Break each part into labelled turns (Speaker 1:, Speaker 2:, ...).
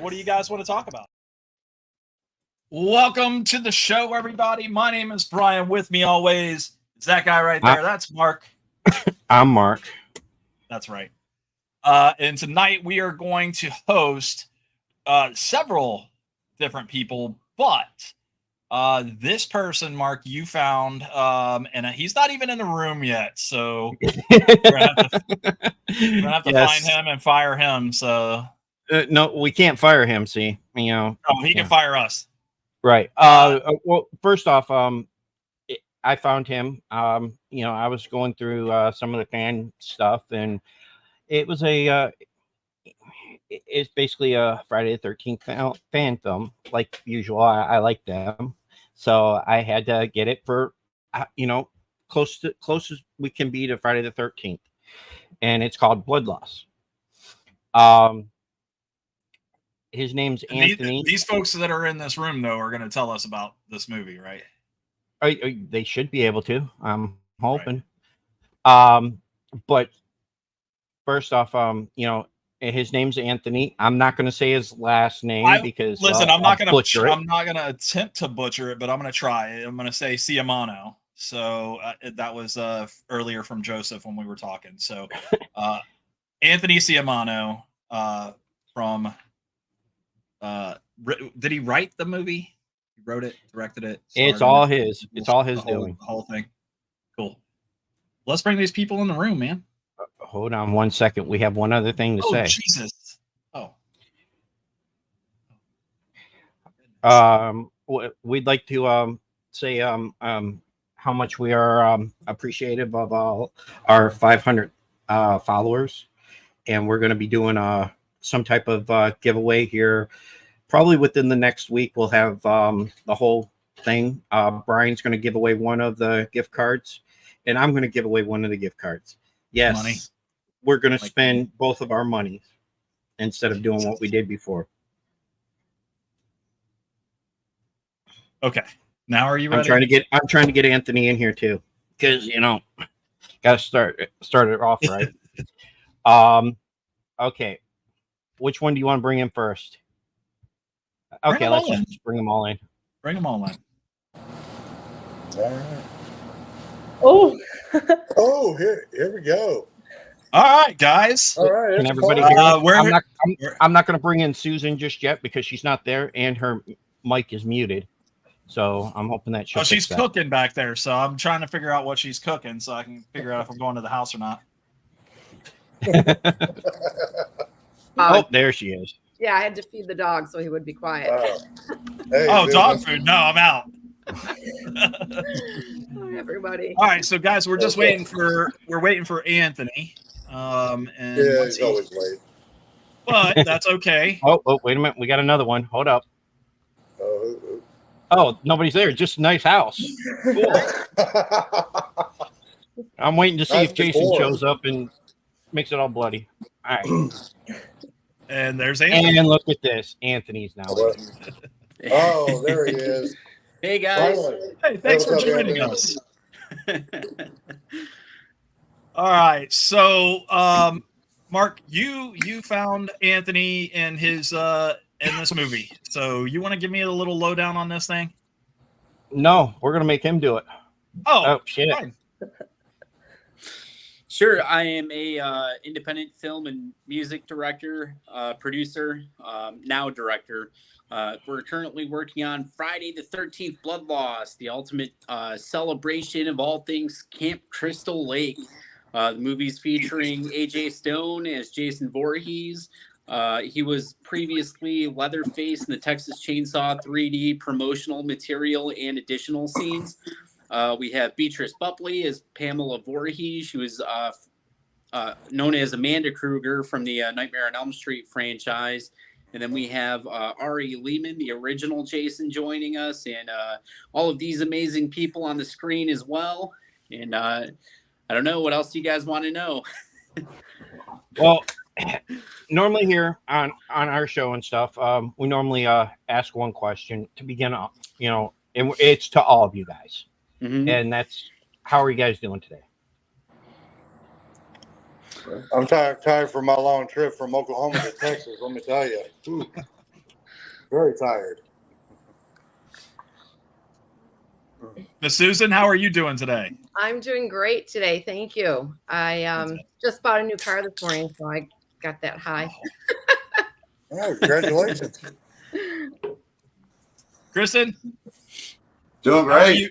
Speaker 1: What do you guys want to talk about? Welcome to the show, everybody. My name is Brian. With me always is that guy right there. That's Mark.
Speaker 2: I'm Mark.
Speaker 1: That's right. And tonight we are going to host several different people, but this person, Mark, you found, and he's not even in the room yet, so we're gonna have to
Speaker 2: Yes.
Speaker 1: find him and fire him. So
Speaker 2: no, we can't fire him. See, you know.
Speaker 1: Oh, he can fire us.
Speaker 2: Right. Well, first off, I found him. You know, I was going through some of the fan stuff, and it was it's basically a Friday the 13th fan film, like usual. I like them, so I had to get it for, you know, close as we can be to Friday the 13th, and it's called Blood Loss. His name's Anthony.
Speaker 1: These folks that are in this room, though, are going to tell us about this movie, right?
Speaker 2: They should be able to. I'm hoping.
Speaker 1: Right.
Speaker 2: But first off, you know, his name's Anthony. I'm not going to say his last name because
Speaker 1: I'm not going
Speaker 2: to
Speaker 1: attempt to butcher it, but I'm going to try. I'm going to say Caimano. So that was earlier from Joseph when we were talking. So Anthony Caimano from. Did he write the movie? He wrote it, directed it.
Speaker 2: It's all his. It's all his doing.
Speaker 1: The whole thing. Cool. Let's bring these people in the room, man.
Speaker 2: Hold on 1 second. We have one other thing to say.
Speaker 1: Oh, Jesus.
Speaker 2: We'd like to say how much we are appreciative of all our 500 followers, and we're going to be doing some type of giveaway here. Probably within the next week, we'll have the whole thing. Brian's going to give away one of the gift cards, and I'm going to give away one of the gift cards. Yes, money. We're going to spend both of our money instead of doing what we did before.
Speaker 1: Okay. Now are you ready?
Speaker 2: I'm trying to get Anthony in here too, because you know, got to start it off right. Okay. Which one do you want to bring in first? Okay, let's just bring them all in.
Speaker 1: Bring them all in.
Speaker 3: All right.
Speaker 4: Oh, here we go.
Speaker 1: All right, guys.
Speaker 4: All right.
Speaker 2: Can everybody hear? I'm not going to bring in Susan just yet because she's not there and her mic is muted. So I'm hoping that
Speaker 1: she's cooking back there. So I'm trying to figure out what she's cooking so I can figure out if I'm going to the house or not.
Speaker 2: Oh, there she is.
Speaker 5: Yeah, I had to feed the dog so he would be quiet.
Speaker 4: Hey,
Speaker 1: dog food. No, I'm out.
Speaker 5: Hi, everybody.
Speaker 1: All right, so guys, we're just waiting for Anthony. And
Speaker 4: he's always late.
Speaker 1: But that's okay.
Speaker 2: Oh, wait a minute. We got another one. Hold up. Oh, nobody's there. Just a nice house. Cool. I'm waiting to see if Jason shows up and makes it all bloody. All right.
Speaker 1: And there's Anthony.
Speaker 2: And look at this. Anthony's now.
Speaker 4: Oh, there he is.
Speaker 3: Hey, guys.
Speaker 1: Hey, thanks for joining us. All right. So, Mark, you found Anthony in his in this movie. So you want to give me a little lowdown on this thing?
Speaker 2: No, we're going to make him do it.
Speaker 1: Oh
Speaker 2: shit.
Speaker 1: Fine.
Speaker 3: Sure, I am a independent film and music director, producer, now director. We're currently working on Friday the 13th Blood Loss, the ultimate celebration of all things Camp Crystal Lake. The movie's featuring AJ Stone as Jason Voorhees. He was previously Leatherface in the Texas Chainsaw 3D promotional material and additional scenes. We have Beatrice Bupley as Pamela Voorhees. She was known as Amanda Kruger from the Nightmare on Elm Street franchise. And then we have Ari Lehman, the original Jason, joining us, and all of these amazing people on the screen as well. And I don't know, what else do you guys want to know?
Speaker 2: Well, normally here on our show and stuff, we normally ask one question to begin off, you know, and it's to all of you guys. Mm-hmm. And that's, how are you guys doing today?
Speaker 4: I'm tired from my long trip from Oklahoma to Texas. Let me tell you. Very tired.
Speaker 1: Miss Susan, how are you doing today?
Speaker 5: I'm doing great today. Thank you. I just bought a new car this morning, so I got that high.
Speaker 4: Oh, congratulations.
Speaker 1: Kristen,
Speaker 6: Doing
Speaker 1: how are
Speaker 6: great.
Speaker 1: you?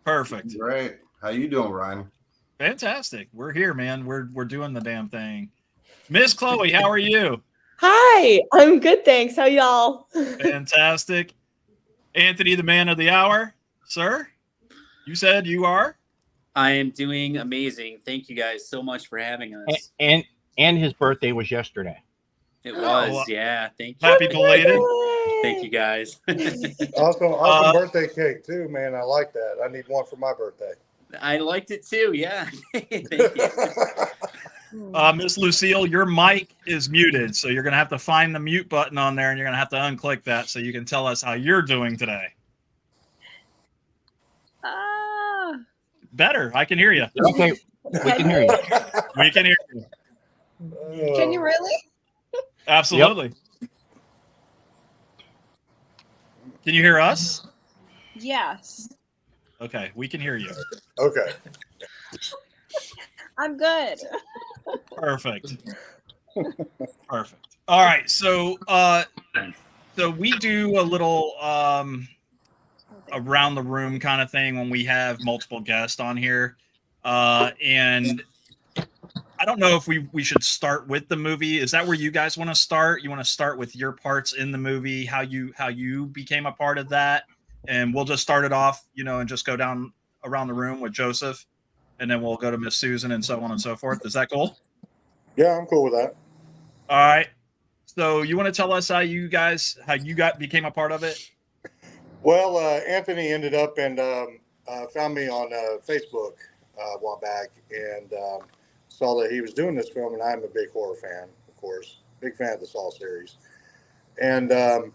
Speaker 1: Perfect.
Speaker 6: Great. How you doing, Ryan?
Speaker 1: Fantastic. We're here, man. We're doing the damn thing. Miss Chloe, how are you?
Speaker 7: Hi, I'm good, thanks. How y'all?
Speaker 1: Fantastic. Anthony, the man of the hour, sir. You said you are?
Speaker 3: I am doing amazing. Thank you guys so much for having us.
Speaker 2: And his birthday was yesterday.
Speaker 3: It was,
Speaker 1: Oh,
Speaker 3: yeah. Thank you.
Speaker 1: Happy belated.
Speaker 3: Thank you guys.
Speaker 4: Awesome birthday cake too, man. I like that. I need one for my birthday.
Speaker 3: I liked it too. Yeah. Thank you.
Speaker 1: Miss Lucille, your mic is muted, so you're going to have to find the mute button on there, and you're going to have to unclick that so you can tell us how you're doing today. Better. I can hear you.
Speaker 2: Okay, we can hear you.
Speaker 1: We can hear you.
Speaker 5: Can you really?
Speaker 1: Absolutely. Can you hear us?
Speaker 7: Yes,
Speaker 1: Okay, we can hear you.
Speaker 4: Okay.
Speaker 7: I'm good.
Speaker 1: Perfect. Perfect. All right, so we do a little around the room kind of thing when we have multiple guests on here, and I don't know if we should start with the movie. Is that where you guys want to start? You want to start with your parts in the movie, how you became a part of that, and we'll just start it off, and just go down around the room with Joseph, and then we'll go to Miss Susan and so on and so forth. Is that cool?
Speaker 4: Yeah, I'm cool with that.
Speaker 1: All right. So you want to tell us how you became a part of it?
Speaker 4: Well, Anthony ended up and found me on Facebook a while back and saw that he was doing this film, and I'm a big horror fan, of course, big fan of the Saw series, and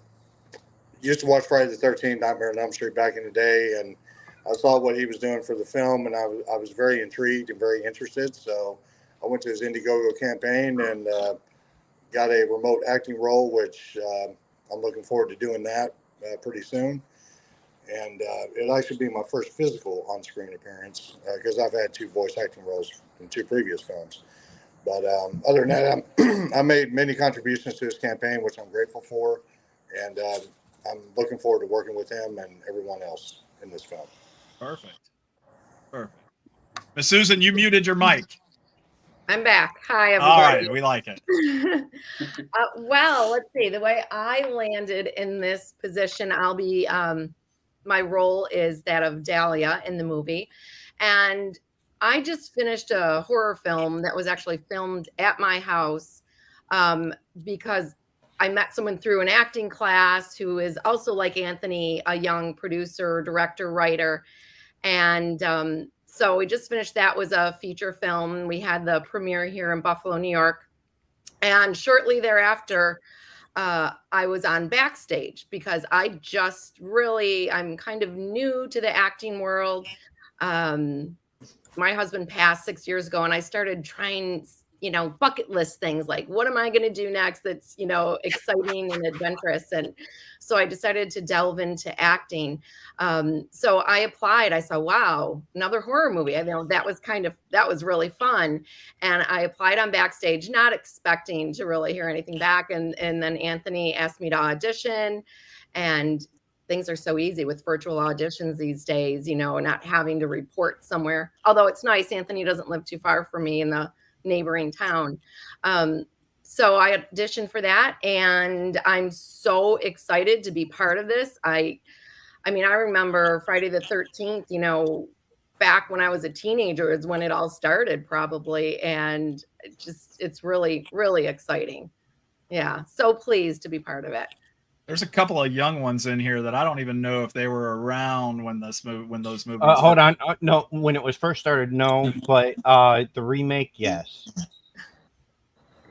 Speaker 4: used to watch Friday the 13th, Nightmare on Elm Street back in the day, and I saw what he was doing for the film, and I was very intrigued and very interested. So I went to his Indiegogo campaign and got a remote acting role, which I'm looking forward to doing that pretty soon. And it'll actually be my first physical on-screen appearance because I've had 2 voice acting roles in 2 previous films. But other than that, I made many contributions to his campaign, which I'm grateful for. And I'm looking forward to working with him and everyone else in this film.
Speaker 1: Perfect. Miss Susan, you muted your mic.
Speaker 5: I'm back. Hi,
Speaker 1: All
Speaker 5: everybody.
Speaker 1: right, we like it.
Speaker 5: Well, let's see. The way I landed in this position, I'll be my role is that of Dahlia in the movie. And I just finished a horror film that was actually filmed at my house because I met someone through an acting class who is also like Anthony, a young producer, director, writer. And so we just finished. That was a feature film. We had the premiere here in Buffalo, New York. And shortly thereafter, I was on Backstage because I'm kind of new to the acting world. My husband passed 6 years ago, and I started trying, bucket list things like, what am I going to do next that's, exciting and adventurous. And so I decided to delve into acting. So I applied. I saw, wow, another horror movie. That was really fun. And I applied on Backstage, not expecting to really hear anything back. And then Anthony asked me to audition, and things are so easy with virtual auditions these days, not having to report somewhere. Although it's nice, Anthony doesn't live too far from me in the neighboring town. So I auditioned for that, and I'm so excited to be part of this. I remember Friday the 13th, back when I was a teenager is when it all started probably. And it's really, really exciting. Yeah. So pleased to be part of it.
Speaker 1: There's a couple of young ones in here that I don't even know if they were around when those movies.
Speaker 2: Hold on, no, when it was first started, no, but the remake, yes.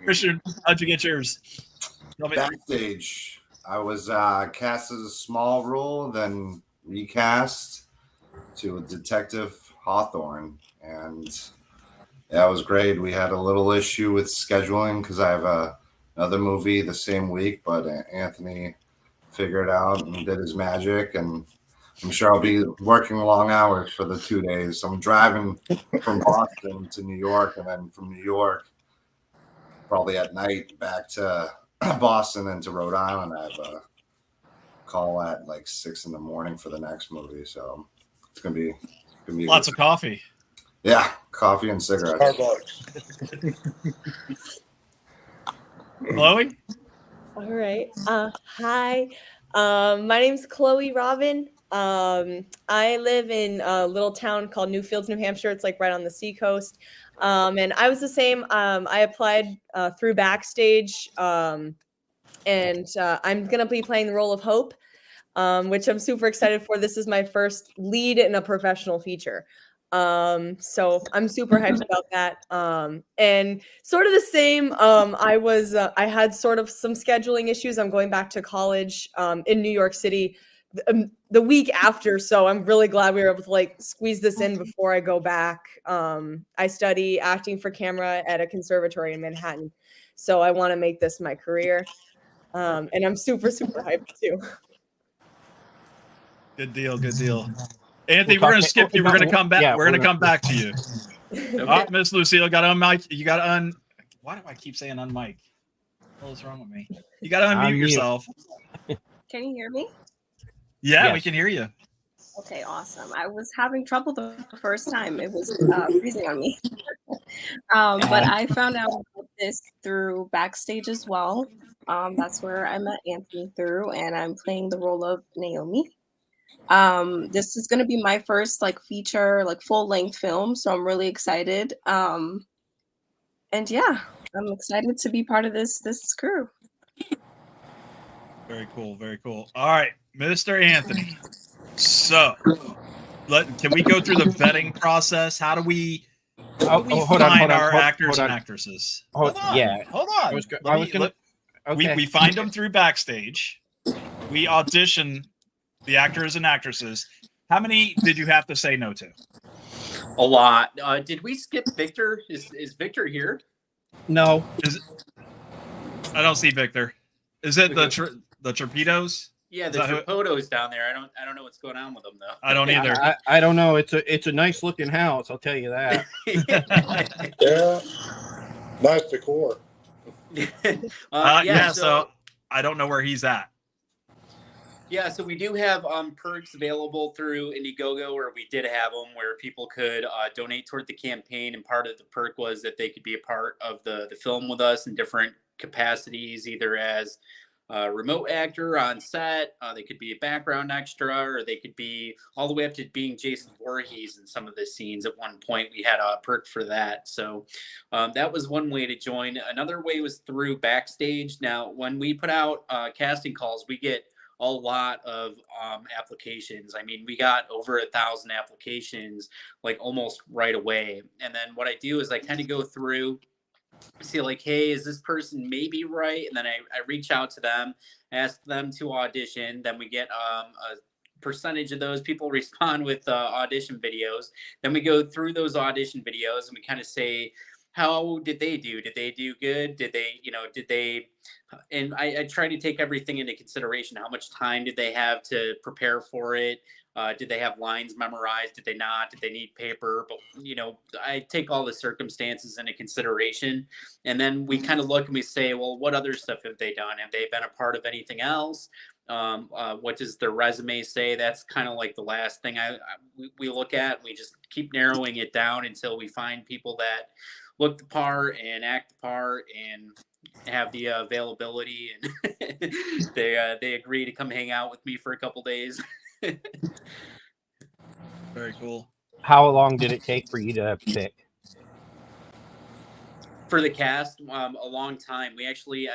Speaker 1: Christian, how'd you get yours?
Speaker 6: Backstage, I was cast as a small role, then recast to Detective Hawthorne, and that was great. We had a little issue with scheduling because I have another movie the same week, but Anthony figured it out and did his magic. And I'm sure I'll be working long hours for the 2 days. I'm driving from Boston to New York, and then from New York, probably at night, back to Boston and to Rhode Island. I have a call at like 6 a.m. for the next movie. So it's gonna be
Speaker 1: Lots of coffee.
Speaker 6: Yeah, coffee and cigarettes.
Speaker 4: Starbucks.
Speaker 1: Chloe?
Speaker 7: All right. Hi. My name's Chloe Robin. I live in a little town called Newfields, New Hampshire. It's like right on the seacoast. And I was the same. I applied through Backstage, and I'm gonna be playing the role of Hope, which I'm super excited for. This is my first lead in a professional feature. So I'm super hyped about that. And sort of the same, I had sort of some scheduling issues. I'm going back to college in New York City the week after, so I'm really glad we were able to like squeeze this in before I go back. I study acting for camera at a conservatory in Manhattan, so I want to make this my career. And I'm super hyped too.
Speaker 1: Good deal. Good deal. Anthony, we're gonna skip you. We're gonna come back.
Speaker 2: Yeah,
Speaker 1: we're gonna come back to you.
Speaker 3: Okay.
Speaker 1: Oh, Miss Lucille, got to unmic. You got to Why do I keep saying unmic? What is wrong with me? You got to unmute
Speaker 2: Unmute.
Speaker 1: yourself.
Speaker 8: Can you hear me?
Speaker 1: Yeah, we
Speaker 2: Yes.
Speaker 1: can hear you.
Speaker 8: Okay, awesome. I was having trouble the first time. It was freezing on me. But I found out about this through Backstage as well. That's where I met Anthony through, and I'm playing the role of Naomi. This is going to be my first like feature, like full length film, so I'm really excited. And yeah, I'm excited to be part of this crew.
Speaker 1: Very cool. Very cool. All right, Mr. Anthony. So, can we go through the vetting process? How do we
Speaker 2: hold on,
Speaker 1: find our
Speaker 2: hold
Speaker 1: actors and
Speaker 2: on.
Speaker 1: actresses?
Speaker 2: Hold-
Speaker 1: Hold on.
Speaker 2: yeah.
Speaker 1: Hold on.
Speaker 2: Okay.
Speaker 1: We find them through Backstage. We audition the actors and actresses. How many did you have to say no to?
Speaker 3: A lot. Did we skip Victor? Is Victor here?
Speaker 2: No.
Speaker 1: I don't see Victor. Is it the torpedoes?
Speaker 3: Yeah,
Speaker 1: Is
Speaker 3: the
Speaker 1: that who-
Speaker 3: Trapodos down there. I don't know what's going on with them though.
Speaker 1: I don't either.
Speaker 2: I don't know. It's a nice looking house. I'll tell you that.
Speaker 4: Yeah. Nice decor.
Speaker 1: Yeah, so I don't know where he's at.
Speaker 3: Yeah, so we do have perks available through Indiegogo, where we did have them where people could donate toward the campaign, and part of the perk was that they could be a part of the film with us in different capacities, either as a remote actor on set, they could be a background extra, or they could be all the way up to being Jason Voorhees in some of the scenes. At one point, we had a perk for that. So that was one way to join. Another way was through Backstage. Now, when we put out casting calls, we get a lot of applications. I mean, we got over 1,000 applications like almost right away. And then what I do is I kind of go through, see like, hey, is this person maybe right? And then I reach out to them, ask them to audition. Then we get a percentage of those people respond with audition videos. Then we go through those audition videos and we kind of say, how did they do? Did they do good? Did they, and I try to take everything into consideration. How much time did they have to prepare for it? Did they have lines memorized? Did they not? Did they need paper? But, I take all the circumstances into consideration. And then we kind of look and we say, well, what other stuff have they done? Have they been a part of anything else? What does their resume say? That's kind of like the last thing we look at. We just keep narrowing it down until we find people that look the part and act the part and have the availability, and they agree to come hang out with me for a couple days.
Speaker 1: Very cool.
Speaker 2: How long did it take for you to pick?
Speaker 3: For the cast, a long time. We actually,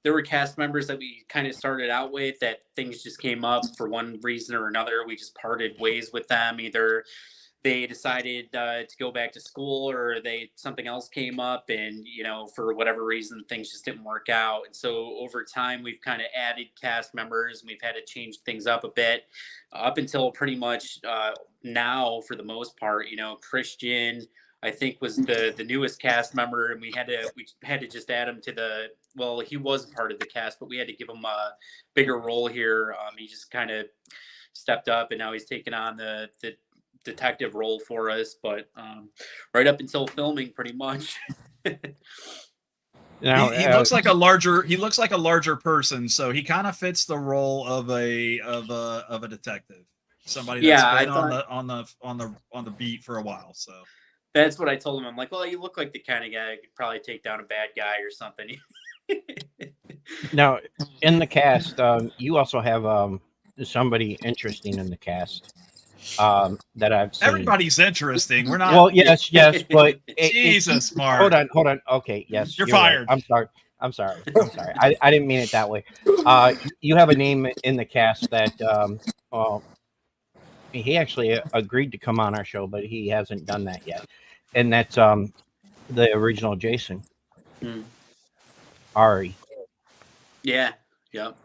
Speaker 3: there were cast members that we kind of started out with that things just came up for one reason or another. We just parted ways with them. Either they decided to go back to school, or something else came up, and for whatever reason things just didn't work out. And so over time we've kind of added cast members, and we've had to change things up a bit up until pretty much now, for the most part. Christian, I think was the newest cast member, and we had to just add him to the. Well, he was part of the cast, but we had to give him a bigger role here. He just kind of stepped up, and now he's taken on the detective role for us. But right up until filming, pretty much.
Speaker 2: Now,
Speaker 1: he looks like a larger person, so he kind of fits the role of a detective, somebody that's been on the beat for a while. So
Speaker 3: that's what I told him. I'm like, well, you look like the kind of guy who could probably take down a bad guy or something.
Speaker 2: now in the cast, you also have somebody interesting in the cast that I've seen.
Speaker 1: Everybody's interesting. We're not.
Speaker 2: Well, yes, but
Speaker 1: Jesus, Mark.
Speaker 2: Hold on. Okay, yes,
Speaker 1: you're fired.
Speaker 2: Right. I'm sorry. I didn't mean it that way. You have a name in the cast that he actually agreed to come on our show, but he hasn't done that yet, and that's the original Jason, Ari.
Speaker 3: Yeah. Yep.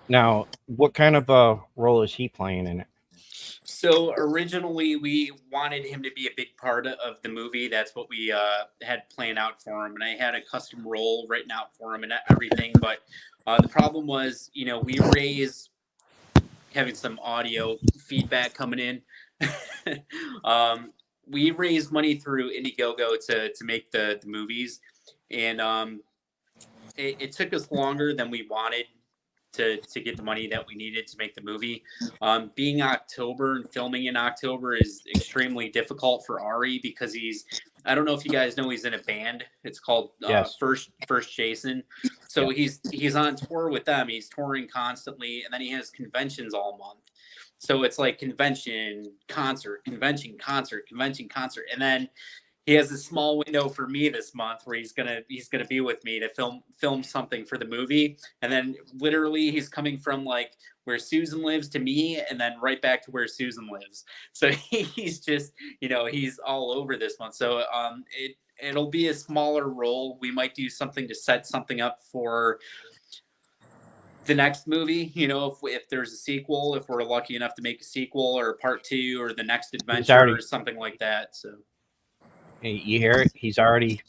Speaker 2: Now, what kind of a role is he playing in it?
Speaker 3: So originally we wanted him to be a big part of the movie. That's what we had planned out for him. And I had a custom role written out for him and everything. But the problem was, we raised having some audio feedback coming in. We raised money through Indiegogo to make the movies. And it took us longer than we wanted to get the money that we needed to make the movie. Being October and filming in October is extremely difficult for Ari because I don't know if you guys know, he's in a band. It's called First Jason. So he's on tour with them. He's touring constantly, and then he has conventions all month. So it's like convention, concert, convention, concert, convention, concert, and then he has a small window for me this month where he's gonna be with me to film something for the movie, and then literally he's coming from like where Susan lives to me, and then right back to where Susan lives. So he's just he's all over this month. So it'll be a smaller role. We might do something to set something up for the next movie. If there's a sequel, if we're lucky enough to make a sequel or a part 2 or the next adventure or something like that. So.
Speaker 2: You hear it? He's already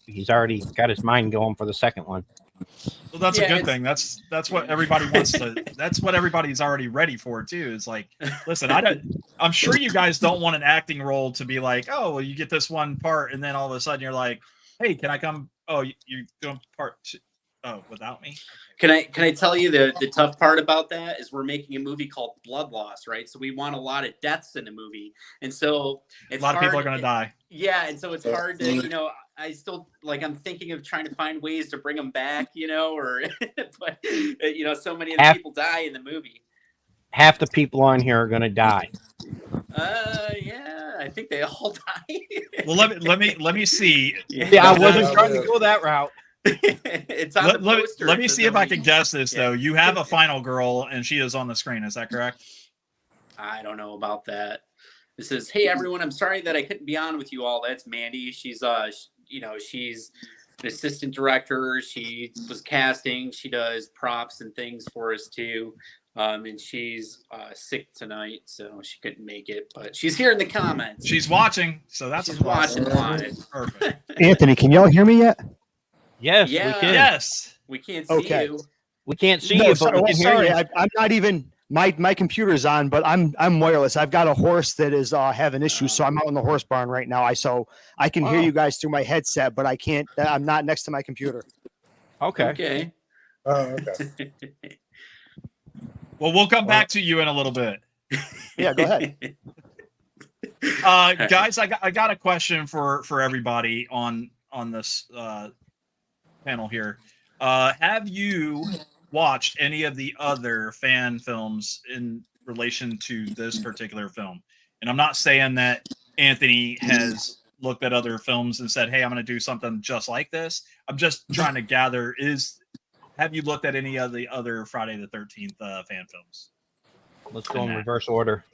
Speaker 2: got his mind going for the second one.
Speaker 1: Well, that's a good thing. That's what everybody wants to. That's what everybody's already ready for too. It's like, listen, I'm sure you guys don't want an acting role to be like, oh, well, you get this one part, and then all of a sudden you're like, hey, can I come? Oh, you're doing part 2. Oh, without me.
Speaker 3: Can I tell you the tough part about that is we're making a movie called Blood Loss, right? So we want a lot of deaths in the movie, and so
Speaker 1: a lot of people are going to die.
Speaker 3: Yeah, and so it's hard to I still I'm thinking of trying to find ways to bring them back, or but so many of the people die in the movie.
Speaker 2: Half the people on here are going to die.
Speaker 3: Yeah, I think they all die.
Speaker 1: Well, let me see.
Speaker 2: Yeah, I wasn't trying to go that route.
Speaker 3: It's on the poster.
Speaker 1: Let me see if I can guess this though. You have a final girl, and she is on the screen. Is that correct?
Speaker 3: I don't know about that. This is, hey everyone, I'm sorry that I couldn't be on with you all. That's Mandy. She's she's an assistant director. She was casting. She does props and things for us too. And she's sick tonight, so she couldn't make it. But she's here in the comments.
Speaker 1: She's watching, so that's
Speaker 3: she's watching live.
Speaker 1: Perfect.
Speaker 9: Anthony, can y'all hear me yet?
Speaker 2: Yes,
Speaker 3: yeah,
Speaker 2: we can.
Speaker 1: Yes,
Speaker 3: we can't see you.
Speaker 2: We can't see you, but we can hear you.
Speaker 9: I'm not even. My computer's on, but I'm wireless. I've got a horse that is having issues, so I'm out in the horse barn right now. So I can hear you guys through my headset, but I can't. I'm not next to my computer.
Speaker 3: Okay.
Speaker 4: Oh, okay.
Speaker 1: Well, we'll come back to you in a little bit.
Speaker 9: Yeah, go ahead.
Speaker 1: Guys, I got a question for everybody on this panel here. Have you watched any of the other fan films in relation to this particular film? And I'm not saying that Anthony has looked at other films and said, hey, I'm going to do something just like this. I'm just trying to gather, have you looked at any of the other Friday the 13th fan films?
Speaker 2: Let's go in reverse order.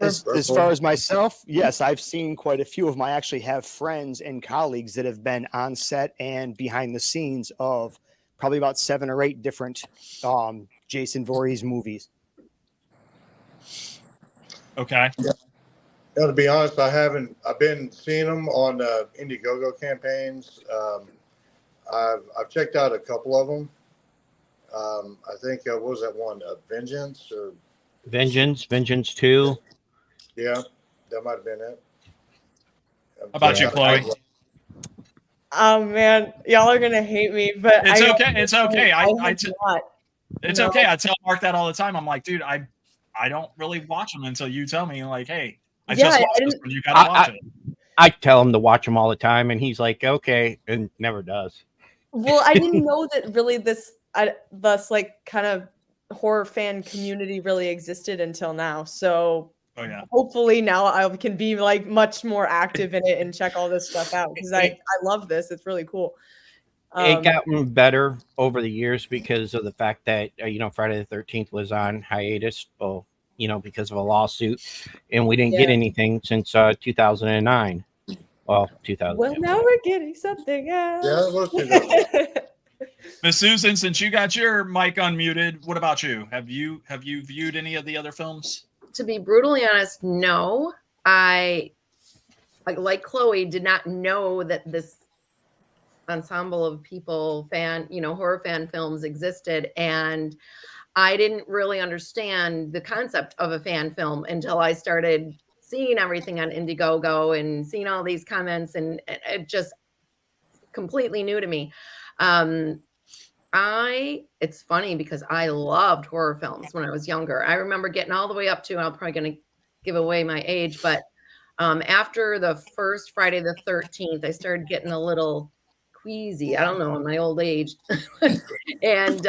Speaker 9: As far as myself, yes, I've seen quite a few of them. I actually have friends and colleagues that have been on set and behind the scenes of probably about 7 or 8 different Jason Voorhees movies.
Speaker 1: Okay.
Speaker 4: Yeah. To be honest, I haven't. I've been seeing them on Indiegogo campaigns. I've checked out a couple of them. I think what was that one? Vengeance or
Speaker 2: Vengeance 2.
Speaker 4: yeah, that might have been it.
Speaker 1: How about you, Chloe?
Speaker 7: Oh man, y'all are gonna hate me, but
Speaker 1: It's okay. It's okay. It's
Speaker 7: No.
Speaker 1: okay. I tell Mark that all the time. I'm like, dude, I don't really watch them until you tell me, like, hey, I just watched this one. You gotta watch it.
Speaker 2: I tell him to watch them all the time, and he's like, okay, and never does.
Speaker 7: Well, I didn't know that really this like kind of horror fan community really existed until now. So hopefully now I can be like much more active in it and check all this stuff out because I love this. It's really cool.
Speaker 2: It gotten better over the years because of the fact that Friday the 13th was on hiatus. Well, because of a lawsuit, and we didn't get anything since 2009. Well, 2000.
Speaker 7: Well, now we're getting something else.
Speaker 4: Yeah, let's do that.
Speaker 1: Miss Susan, since you got your mic unmuted, what about you? Have you viewed any of the other films?
Speaker 5: To be brutally honest, no. I like Chloe did not know that this ensemble of people horror fan films existed, and I didn't really understand the concept of a fan film until I started seeing everything on Indiegogo and seeing all these comments, and it just completely new to me. It's funny because I loved horror films when I was younger. I remember getting all the way up to, I'm probably going to give away my age, but after the first Friday the 13th, I started getting a little queasy. I don't know, in my old age. And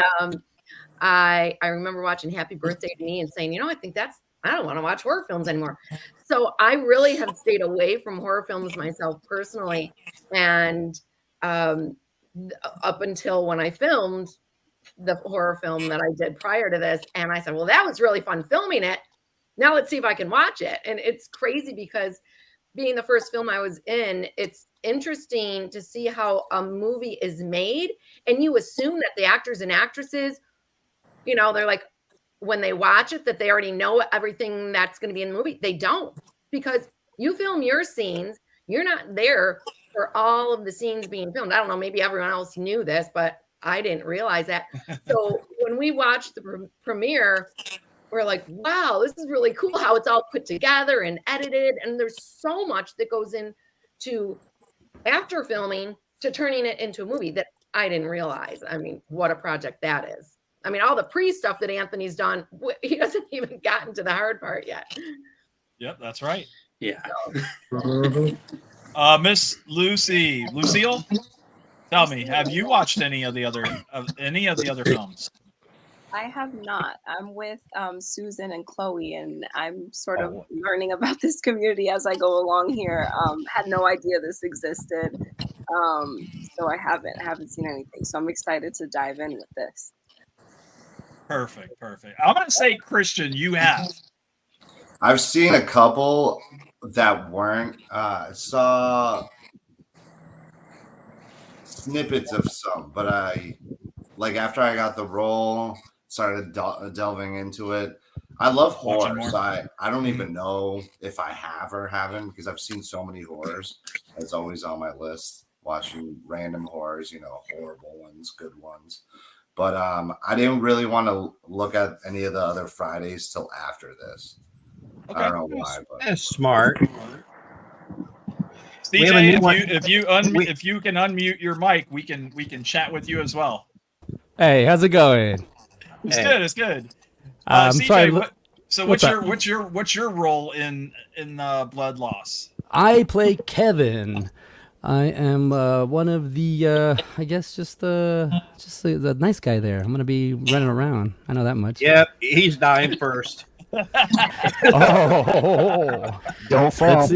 Speaker 5: I remember watching Happy Birthday to Me and saying, I don't want to watch horror films anymore. So I really have stayed away from horror films myself personally. And up until when I filmed the horror film that I did prior to this, and I said, well, that was really fun filming it. Now let's see if I can watch it. And it's crazy because being the first film I was in, it's interesting to see how a movie is made. And you assume that the actors and actresses, they're like, when they watch it, that they already know everything that's going to be in the movie. They don't, because you film your scenes. You're not there for all of the scenes being filmed. I don't know, maybe everyone else knew this, but I didn't realize that. So when we watched the premiere, we're like, wow, this is really cool how it's all put together and edited. And there's so much that goes into after filming to turning it into a movie that I didn't realize. I mean, what a project that is. I mean, all the pre-stuff that Anthony's done, he hasn't even gotten to the hard part yet.
Speaker 1: Yep, that's right.
Speaker 3: Yeah.
Speaker 1: Miss Lucille, tell me, have you watched any of the other films?
Speaker 8: I have not. I'm with Susan and Chloe, and I'm sort of learning about this community as I go along here. Had no idea this existed, so I haven't seen anything. So I'm excited to dive in with this.
Speaker 1: Perfect. I'm gonna say, Christian, you have.
Speaker 6: I've seen a couple that weren't. Saw snippets of some, but after I got the role, started delving into it. I love horror, so I don't even know if I have or haven't, because I've seen so many horrors. It's always on my list, watching random horrors, horrible ones, good ones. But I didn't really want to look at any of the other Fridays till after this. Okay. I don't know why, but
Speaker 2: that's smart.
Speaker 1: CJ, if you can unmute your mic, we can chat with you as well.
Speaker 10: Hey, how's it going?
Speaker 1: It's good.
Speaker 10: CJ,
Speaker 1: sorry. What's your role in Blood Loss?
Speaker 10: I play Kevin. I am one of the I guess just the nice guy there. I'm gonna be running around. I know that much.
Speaker 2: Yep, he's dying first.
Speaker 10: Oh,
Speaker 9: don't fall.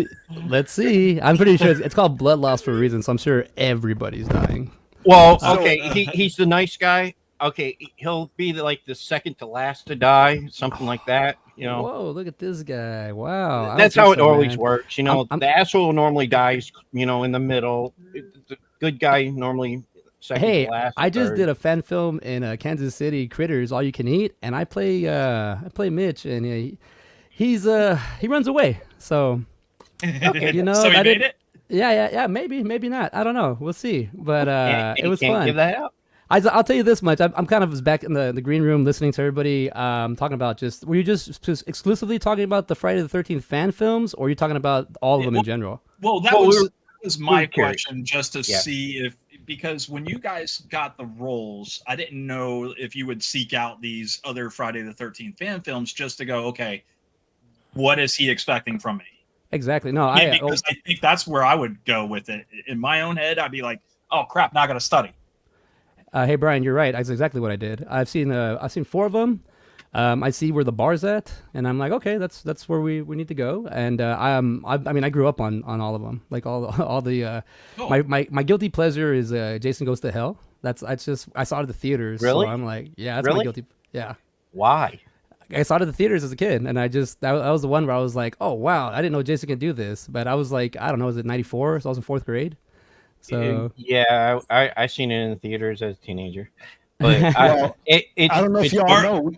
Speaker 10: Let's see. I'm pretty sure it's called Blood Loss for a reason, so I'm sure everybody's dying.
Speaker 2: Well, okay, he's the nice guy. Okay, he'll be the second to last to die, something like that.
Speaker 10: Whoa, look at this guy! Wow,
Speaker 2: that's how it always works. The asshole normally dies. In the middle. The good guy normally second to last.
Speaker 10: I just did a fan film in Kansas City, Critters All You Can Eat, and I play Mitch, and he runs away. So You know,
Speaker 1: so he
Speaker 10: I
Speaker 1: made
Speaker 10: didn't.
Speaker 1: it.
Speaker 10: Yeah. Maybe not. I don't know. We'll see. But
Speaker 2: And
Speaker 10: it
Speaker 2: you
Speaker 10: was
Speaker 2: can't
Speaker 10: fun.
Speaker 2: give that out.
Speaker 10: I'll tell you this much. I'm kind of back in the green room listening to everybody talking about were you just exclusively talking about the Friday the 13th fan films, or are you talking about all of them in general?
Speaker 1: Well, that
Speaker 2: Well,
Speaker 1: was my
Speaker 2: curious.
Speaker 1: question, just to
Speaker 2: Yeah.
Speaker 1: see if, because when you guys got the roles, I didn't know if you would seek out these other Friday the 13th fan films just to go, okay, what is he expecting from me?
Speaker 10: Exactly. No,
Speaker 1: Because I think that's where I would go with it. In my own head, I'd be like, oh crap, now I got to study.
Speaker 10: hey Brian, you're right. That's exactly what I did. I've seen 4 of them. I see where the bar's at, and I'm like, okay, that's where we need to go. And I mean, I grew up on all of them, like all the my guilty pleasure is Jason Goes to Hell. That's just, I saw it at the theaters.
Speaker 2: Really?
Speaker 10: So I'm like, yeah, that's
Speaker 2: Really?
Speaker 10: my guilty. Yeah.
Speaker 2: Why?
Speaker 10: I saw it at the theaters as a kid, and that was the one where I was like, oh wow, I didn't know Jason could do this. But I was like, I don't know, was it 94? So I was in 4th grade. So
Speaker 2: yeah, I seen it in the theaters as a teenager, but
Speaker 9: Well,
Speaker 2: I
Speaker 9: don't know if
Speaker 2: it's
Speaker 9: y'all
Speaker 1: Mark-
Speaker 9: know.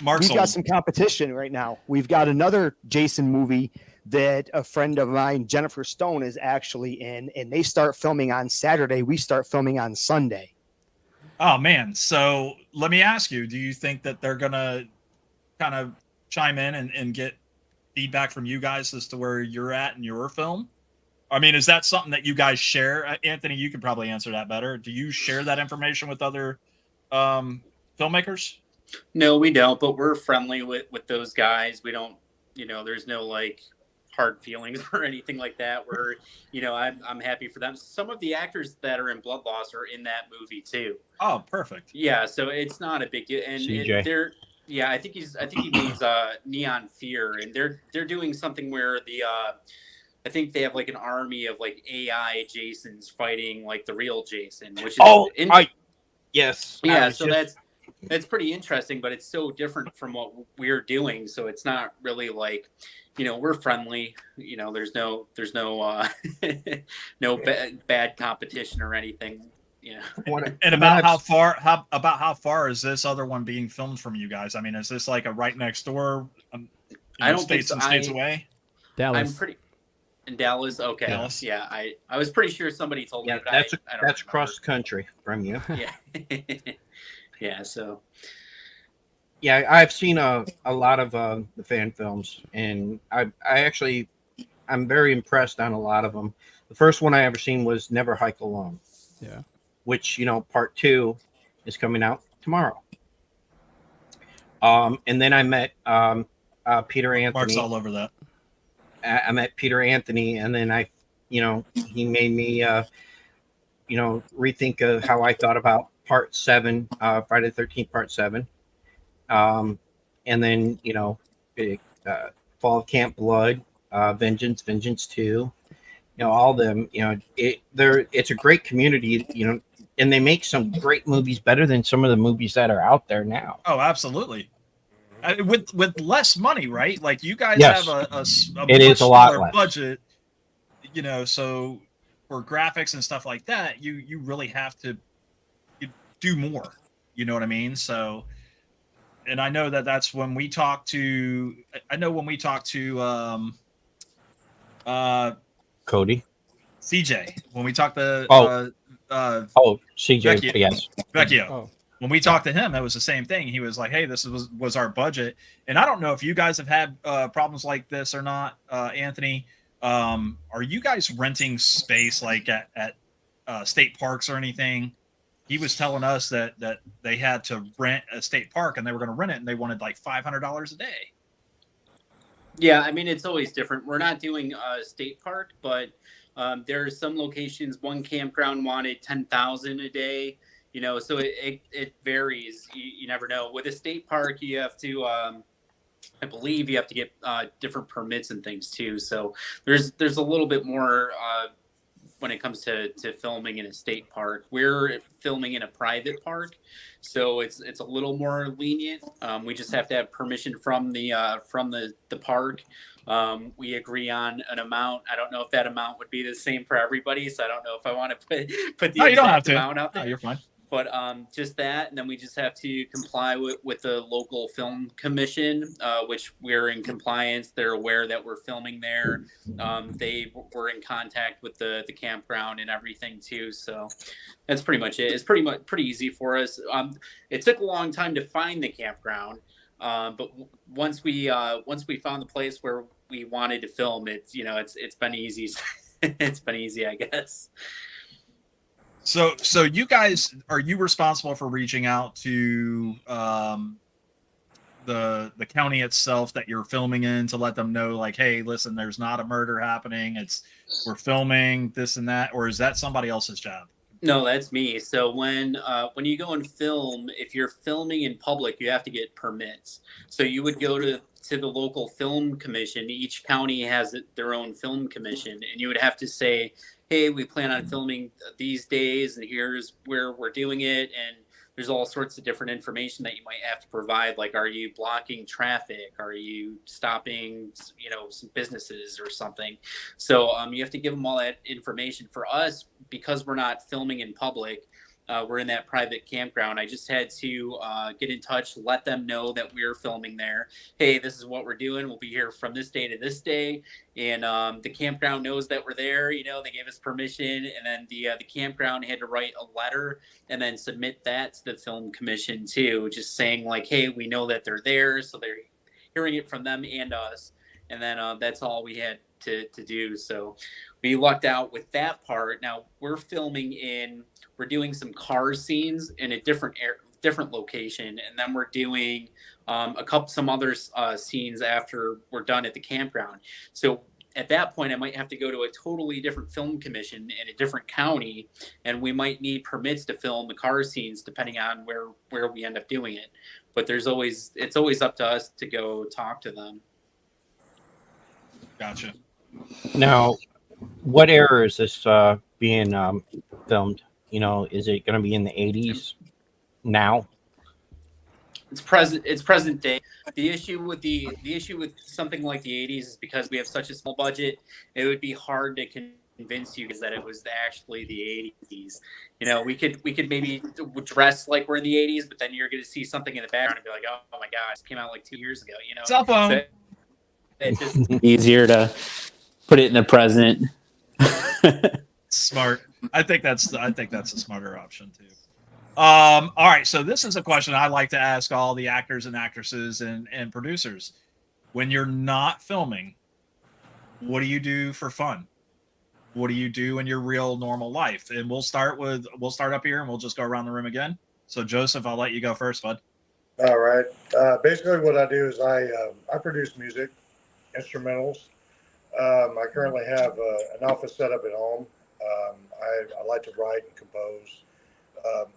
Speaker 1: Mark's
Speaker 9: We've got
Speaker 1: old.
Speaker 9: some competition right now. We've got another Jason movie that a friend of mine, Jennifer Stone, is actually in, and they start filming on Saturday. We start filming on Sunday.
Speaker 1: Oh man, so let me ask you, do you think that they're gonna kind of chime in and get feedback from you guys as to where you're at in your film? I mean, is that something that you guys share? Anthony, you can probably answer that better. Do you share that information with other filmmakers?
Speaker 3: No, we don't, but we're friendly with those guys. We don't, there's no like hard feelings or anything like that. We're, I'm happy for them. Some of the actors that are in Blood Loss are in that movie too.
Speaker 1: Oh, perfect.
Speaker 3: Yeah, so it's not a big deal. And
Speaker 2: CJ.
Speaker 3: I think he means Neon Fear, and they're doing something where I think they have like an army of like AI Jasons fighting like the real Jason, which is
Speaker 2: yes.
Speaker 3: Yeah, so that's pretty interesting, but it's so different from what we're doing. So it's not really like, we're friendly. There's no no bad competition or anything.
Speaker 1: And about how far is this other one being filmed from you guys? I mean, is this like a right next door?
Speaker 3: I don't think so.
Speaker 1: States away.
Speaker 10: Dallas.
Speaker 3: I'm pretty in Dallas. Okay,
Speaker 1: Dallas.
Speaker 3: Yeah, I was pretty sure somebody told me. But
Speaker 2: that's
Speaker 3: I don't
Speaker 2: that's
Speaker 3: remember.
Speaker 2: cross country from you.
Speaker 3: Yeah, yeah. So
Speaker 2: Yeah, I've seen a lot of the fan films, and I'm very impressed on a lot of them. The first one I ever seen was Never Hike Alone.
Speaker 10: Yeah.
Speaker 2: Which, part 2 is coming out tomorrow. And then I met Peter Anthony.
Speaker 1: Mark's all over that.
Speaker 2: I met Peter Anthony, and then he made me rethink of how I thought about Part 7, Friday the 13th Part 7. And then Fall of Camp Blood, Vengeance 2, all of them. It's a great community, and they make some great movies, better than some of the movies that are out there now.
Speaker 1: Oh, absolutely. With less money, right? Like you guys
Speaker 2: Yes.
Speaker 1: have a
Speaker 2: It
Speaker 1: much
Speaker 2: is a lot
Speaker 1: smaller
Speaker 2: less.
Speaker 1: budget, so for graphics and stuff like that, you really have to do more. You know what I mean? So, and I know that's when we talk to. I know when we talk to
Speaker 2: Cody.
Speaker 1: CJ, when we talk to
Speaker 2: CJ,
Speaker 1: Vecchio.
Speaker 2: yes.
Speaker 1: Vecchio.
Speaker 10: Oh.
Speaker 1: When we talked to him, it was the same thing. He was like, "Hey, this was our budget," and I don't know if you guys have had problems like this or not, Anthony. Are you guys renting space like at state parks or anything? He was telling us that they had to rent a state park and they were going to rent it, and they wanted like $500 a day.
Speaker 3: yeah, I mean it's always different. We're not doing a state park, but there are some locations. One campground wanted 10,000 a day. So it varies. You never know. With a state park, you have to, I believe, you have to get different permits and things too. So there's a little bit more when it comes to filming in a state park. We're filming in a private park, so it's a little more lenient. We just have to have permission from the park. We agree on an amount. I don't know if that amount would be the same for everybody, so I don't know if I want to put the
Speaker 1: No, you don't have to.
Speaker 3: amount out there.
Speaker 1: No, you're fine.
Speaker 3: But just that, and then we just have to comply with the local film commission, which we're in compliance. They're aware that we're filming there. They were in contact with the campground and everything too. So that's pretty much it. It's pretty easy for us. It took a long time to find the campground, but once we found the place where we wanted to film, it's been easy. It's been easy, I guess.
Speaker 1: So you guys, are you responsible for reaching out to the county itself that you're filming in to let them know, like, hey, listen, there's not a murder happening. We're filming this and that, or is that somebody else's job?
Speaker 3: No, that's me. So when you go and film, if you're filming in public, you have to get permits. So you would go to the local film commission. Each county has their own film commission, and you would have to say, hey, we plan on filming these days, and here's where we're doing it. And there's all sorts of different information that you might have to provide. Like, are you blocking traffic? Are you stopping, some businesses or something? So you have to give them all that information. For us, because we're not filming in public, we're in that private campground. I just had to get in touch, let them know that we're filming there. Hey, this is what we're doing. We'll be here from this day to this day. And the campground knows that we're there. They gave us permission. And then the campground had to write a letter and then submit that to the film commission too, just saying like, hey, we know that they're there. So they're hearing it from them and us. And then that's all we had to do. So we lucked out with that part. Now we're doing some car scenes in a different location, and then we're doing some other scenes after we're done at the campground. So at that point, I might have to go to a totally different film commission in a different county, and we might need permits to film the car scenes depending on where we end up doing it. But it's always up to us to go talk to them.
Speaker 1: Gotcha.
Speaker 2: Now, what era is this being filmed? Is it going to be in the 80s now?
Speaker 3: It's present day. The issue with something like the 80s is because we have such a small budget. It would be hard to convince you that it was actually the 80s. We could maybe dress like we're in the 80s, but then you're going to see something in the background and be like, oh my gosh, it came out like 2 years ago.
Speaker 1: Cell phone.
Speaker 3: So it's just easier to put it in the present.
Speaker 1: Smart. I think that's a smarter option too. All right. So this is a question I like to ask all the actors and actresses and producers. When you're not filming, what do you do for fun? What do you do in your real normal life? And we'll start up here and we'll just go around the room again. So Joseph, I'll let you go first, bud. All
Speaker 4: right. Basically what I do is I produce music, instrumentals. I currently have an office set up at home. I like to write and compose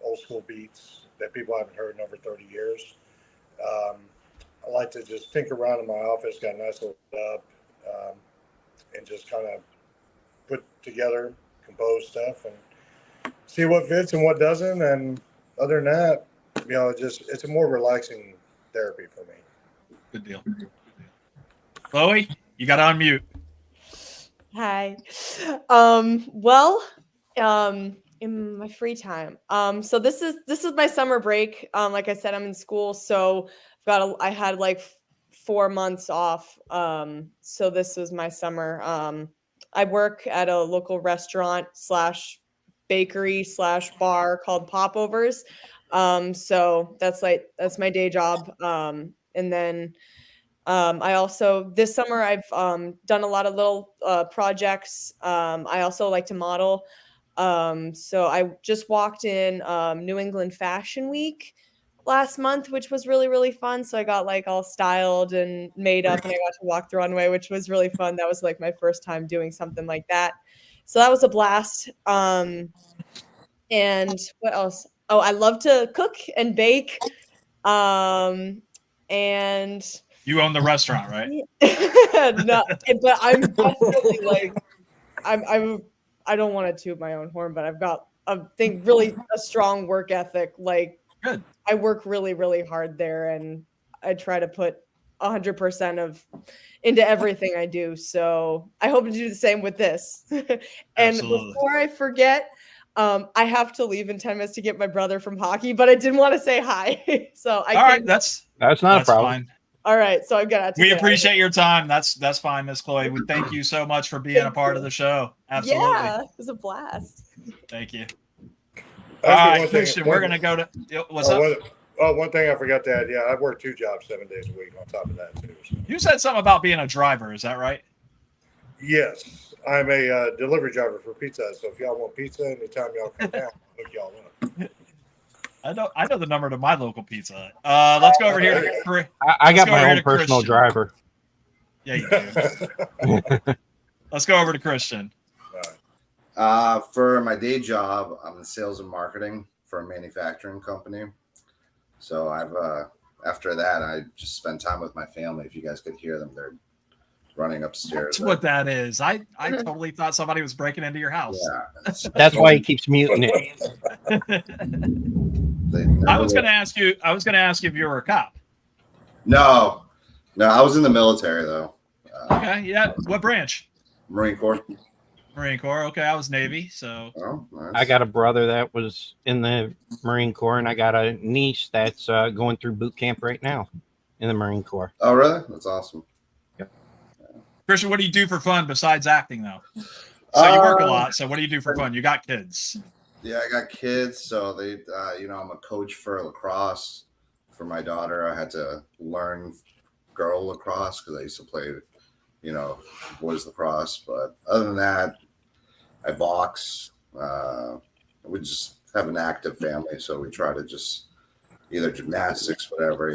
Speaker 4: old school beats that people haven't heard in over 30 years. I like to just tinker around in my office, got a nice little setup, and just kind of put together, compose stuff, and see what fits and what doesn't. And other than that, it's a more relaxing therapy for me.
Speaker 1: Good deal. Chloe, you got to unmute.
Speaker 7: Hi. In my free time. So this is my summer break. Like I said, I'm in school, so I had like 4 months off. So this was my summer. I work at a local restaurant / bakery / bar called Popovers. So that's my day job. And then I also this summer I've done a lot of little projects. I also like to model. So I just walked in New England Fashion Week last month, which was really, really fun. So I got like all styled and made up, and I got to walk the runway, which was really fun. That was like my first time doing something like that. So that was a blast. And what else? Oh, I love to cook and bake. And
Speaker 1: you own the restaurant, right?
Speaker 7: No, but I'm definitely like I don't want to toot my own horn, but I've got really a strong work ethic. Like,
Speaker 1: good.
Speaker 7: I work really, really hard there, and I try to put 100% into everything I do. So I hope to do the same with this. And
Speaker 1: Absolutely.
Speaker 7: before I forget, I have to leave in 10 minutes to get my brother from hockey, but I didn't want to say hi. So I
Speaker 1: All right,
Speaker 7: came-
Speaker 1: that's
Speaker 2: not a problem.
Speaker 1: fine.
Speaker 7: all right. So I'm gonna have to
Speaker 1: We
Speaker 7: get out of
Speaker 1: appreciate your time. That's fine, Miss Chloe. We thank you so much for being a
Speaker 7: Thank
Speaker 1: part
Speaker 7: you.
Speaker 1: of the show.
Speaker 7: here.
Speaker 1: Absolutely.
Speaker 7: Yeah, it was a blast.
Speaker 1: Thank you.
Speaker 4: Actually,
Speaker 1: All right,
Speaker 4: one thing-
Speaker 1: Christian, we're gonna go to what's up?
Speaker 4: One thing I forgot to add. Yeah, I work 2 jobs 7 days a week on top of that too. So.
Speaker 1: You said something about being a driver. Is that right?
Speaker 4: Yes, I'm a delivery driver for Pizza Hut. So if y'all want pizza, anytime y'all come down, I'll hook y'all up.
Speaker 1: I know the number to my local Pizza Hut. Let's go over here to
Speaker 2: I got
Speaker 1: go
Speaker 2: my
Speaker 1: over
Speaker 2: own
Speaker 1: here to
Speaker 2: personal
Speaker 1: Christian.
Speaker 2: driver.
Speaker 1: Yeah, you do. Let's go over to Christian.
Speaker 6: For my day job, I'm in sales and marketing for a manufacturing company. So I've after that, I just spend time with my family. If you guys could hear them, they're running upstairs.
Speaker 1: That's what that is. I totally thought somebody was breaking into your house.
Speaker 6: Yeah,
Speaker 2: That's why he keeps muting it.
Speaker 1: I was going to ask you if you were a cop.
Speaker 6: No, I was in the military though.
Speaker 1: Okay, yeah. What branch?
Speaker 6: Marine Corps.
Speaker 1: Marine Corps. Okay, I was Navy, so.
Speaker 6: Oh, nice.
Speaker 2: I got a brother that was in the Marine Corps, and I got a niece that's going through boot camp right now in the Marine Corps.
Speaker 6: Oh, really? That's awesome.
Speaker 1: Christian, what do you do for fun besides acting, though? So you work a lot. So what do you do for fun? You got kids.
Speaker 6: Yeah, I got kids. So they, I'm a coach for lacrosse for my daughter. I had to learn girl lacrosse because I used to play, boys lacrosse. But other than that, I box. We just have an active family, so we try to just either gymnastics, whatever.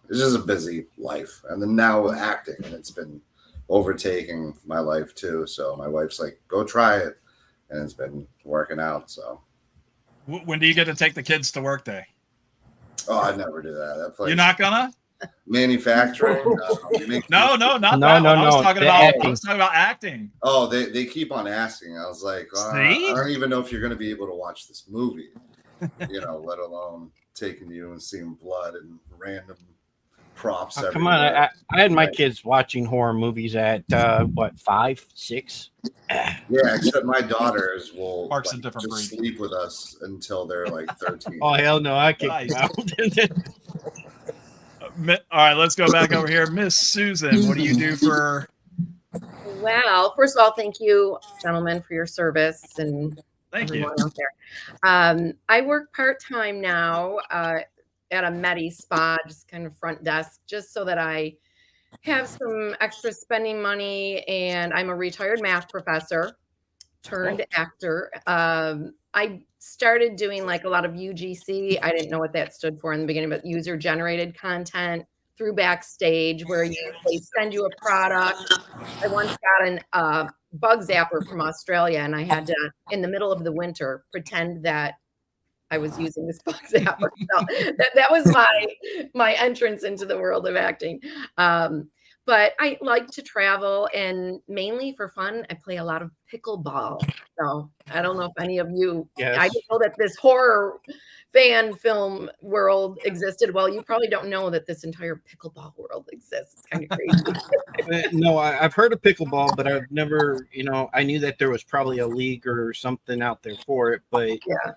Speaker 6: It's just a busy life. And then now acting, and it's been overtaking my life too. So my wife's like, "Go try it," and it's been working out. So
Speaker 1: when do you get to take the kids to work day?
Speaker 6: Oh, I'd never do that. That place.
Speaker 1: You're not gonna?
Speaker 6: Manufacturing?
Speaker 1: No, not that one. I was talking about acting.
Speaker 6: Oh, they keep on asking. I was like, I don't even know if you're going to be able to watch this movie, let alone taking you and seeing blood and random props.
Speaker 2: Oh, come on. I had my kids watching horror movies at 5, 6.
Speaker 6: Yeah, except my daughters will
Speaker 1: Mark's a different
Speaker 6: just
Speaker 1: breed.
Speaker 6: sleep with us until they're like 13.
Speaker 2: Oh, hell no. I kicked
Speaker 1: Nice.
Speaker 2: them out.
Speaker 1: All right, let's go back over here. Miss Susan, what do you do for?
Speaker 5: Well, first of all, thank you, gentlemen, for your service and
Speaker 1: Thank you.
Speaker 5: everyone out there. I work part-time now at a Medi spa, just kind of front desk, just so that I have some extra spending money. And I'm a retired math professor turned actor. I started doing like a lot of UGC. I didn't know what that stood for in the beginning, but user generated content through Backstage, where they send you a product. I once got an bug zapper from Australia, and I had to, in the middle of the winter, pretend that I was using this bug zapper. So that was my entrance into the world of acting. But I like to travel, and mainly for fun, I play a lot of pickleball. So I don't know if any of you,
Speaker 2: Yes.
Speaker 5: I didn't know that this horror fan film world existed. Well, you probably don't know that this entire pickleball world exists. It's kind of crazy.
Speaker 2: No, I've heard of pickleball, but I've never, I knew that there was probably a league or something out there for it, but
Speaker 5: yeah.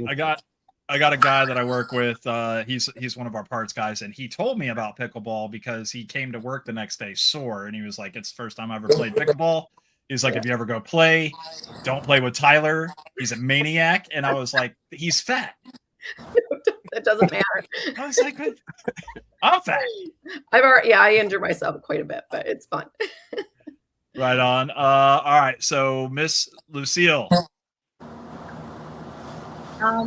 Speaker 1: I got a guy that I work with. He's one of our parts guys, and he told me about pickleball because he came to work the next day sore, and he was like, "It's the first time I ever played pickleball." He's like, "If you ever go play, don't play with Tyler. He's a maniac." And I was like, "He's fat."
Speaker 5: That doesn't matter.
Speaker 1: I was like, "I'm fat."
Speaker 5: I injure myself quite a bit, but it's fun.
Speaker 1: Right on. All right. So Miss Lucille.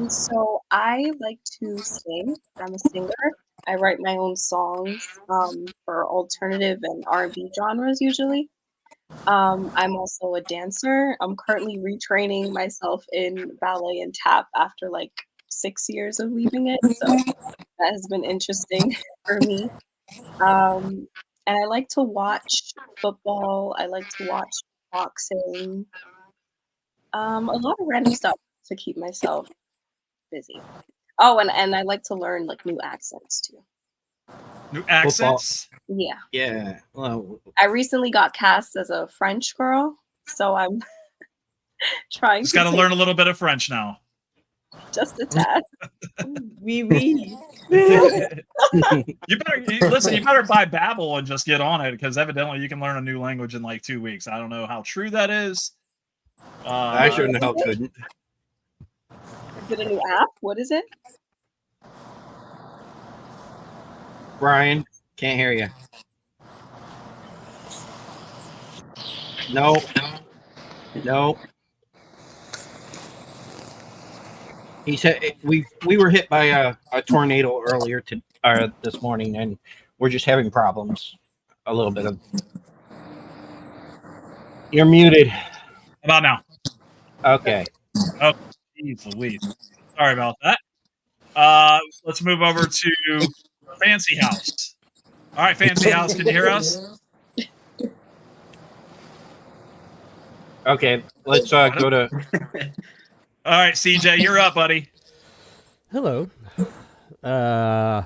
Speaker 8: So I like to sing. I'm a singer. I write my own songs for alternative and R&B genres usually. I'm also a dancer. I'm currently retraining myself in ballet and tap after like 6 years of leaving it. So that has been interesting for me. And I like to watch football. I like to watch boxing. A lot of random stuff to keep myself busy. Oh, and I like to learn like new accents too.
Speaker 1: New accents?
Speaker 8: Yeah.
Speaker 2: Yeah. Well,
Speaker 8: I recently got cast as a French girl, so I'm Trying
Speaker 1: Just
Speaker 8: to
Speaker 1: got to
Speaker 8: take
Speaker 1: learn a little bit of French now.
Speaker 8: just a tad.
Speaker 7: Oui, oui.
Speaker 1: You better listen. You better buy Babbel and just get on it, because evidently you can learn a new language in like 2 weeks. I don't know how true that is.
Speaker 2: I sure the hell couldn't.
Speaker 8: Is it a new app? What is it?
Speaker 2: Brian, can't hear you. No. He said we were hit by a tornado earlier this morning, and we're just having problems. A little bit of. You're muted.
Speaker 1: About now.
Speaker 2: Okay.
Speaker 1: Oh, geez Louise. Sorry about that. Let's move over to Fancy House. All right, Fancy House, can you hear us?
Speaker 2: Okay, let's go to.
Speaker 1: All right, CJ, you're up, buddy.
Speaker 10: Hello. I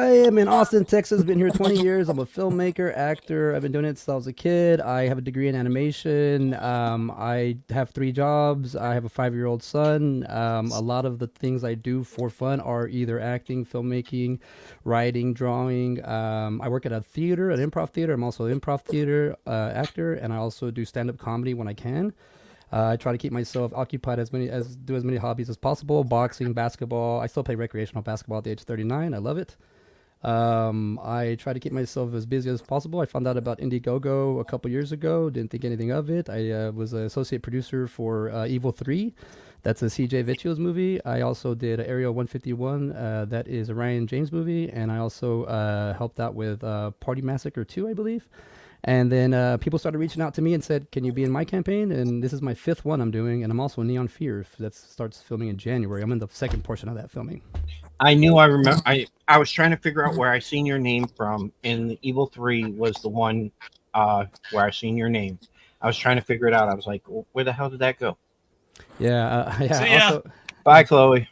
Speaker 10: am in Austin, Texas. Been here 20 years. I'm a filmmaker, actor. I've been doing it since I was a kid. I have a degree in animation. I have 3 jobs. I have a 5-year-old son. A lot of the things I do for fun are either acting, filmmaking, writing, drawing. I work at a theater, an improv theater. I'm also an improv theater actor, and I also do stand-up comedy when I can. I try to keep myself occupied do as many hobbies as possible. Boxing, basketball. I still play recreational basketball at the age of 39. I love it. I try to keep myself as busy as possible. I found out about Indiegogo a couple years ago. Didn't think anything of it. I was an associate producer for Evil 3. That's a CJ Vecchio's movie. I also did Area 151. That is a Ryan James movie. And I also helped out with Party Massacre 2, I believe. And then people started reaching out to me and said, can you be in my campaign? And this is my 5th one I'm doing. And I'm also in Neon Fear. That starts filming in January. I'm in the second portion of that filming.
Speaker 2: I knew I remember. I was trying to figure out where I seen your name from. And the Evil 3 was the one where I seen your name. I was trying to figure it out. I was like, where the hell did that go?
Speaker 10: Yeah.
Speaker 1: So,
Speaker 2: bye, Chloe.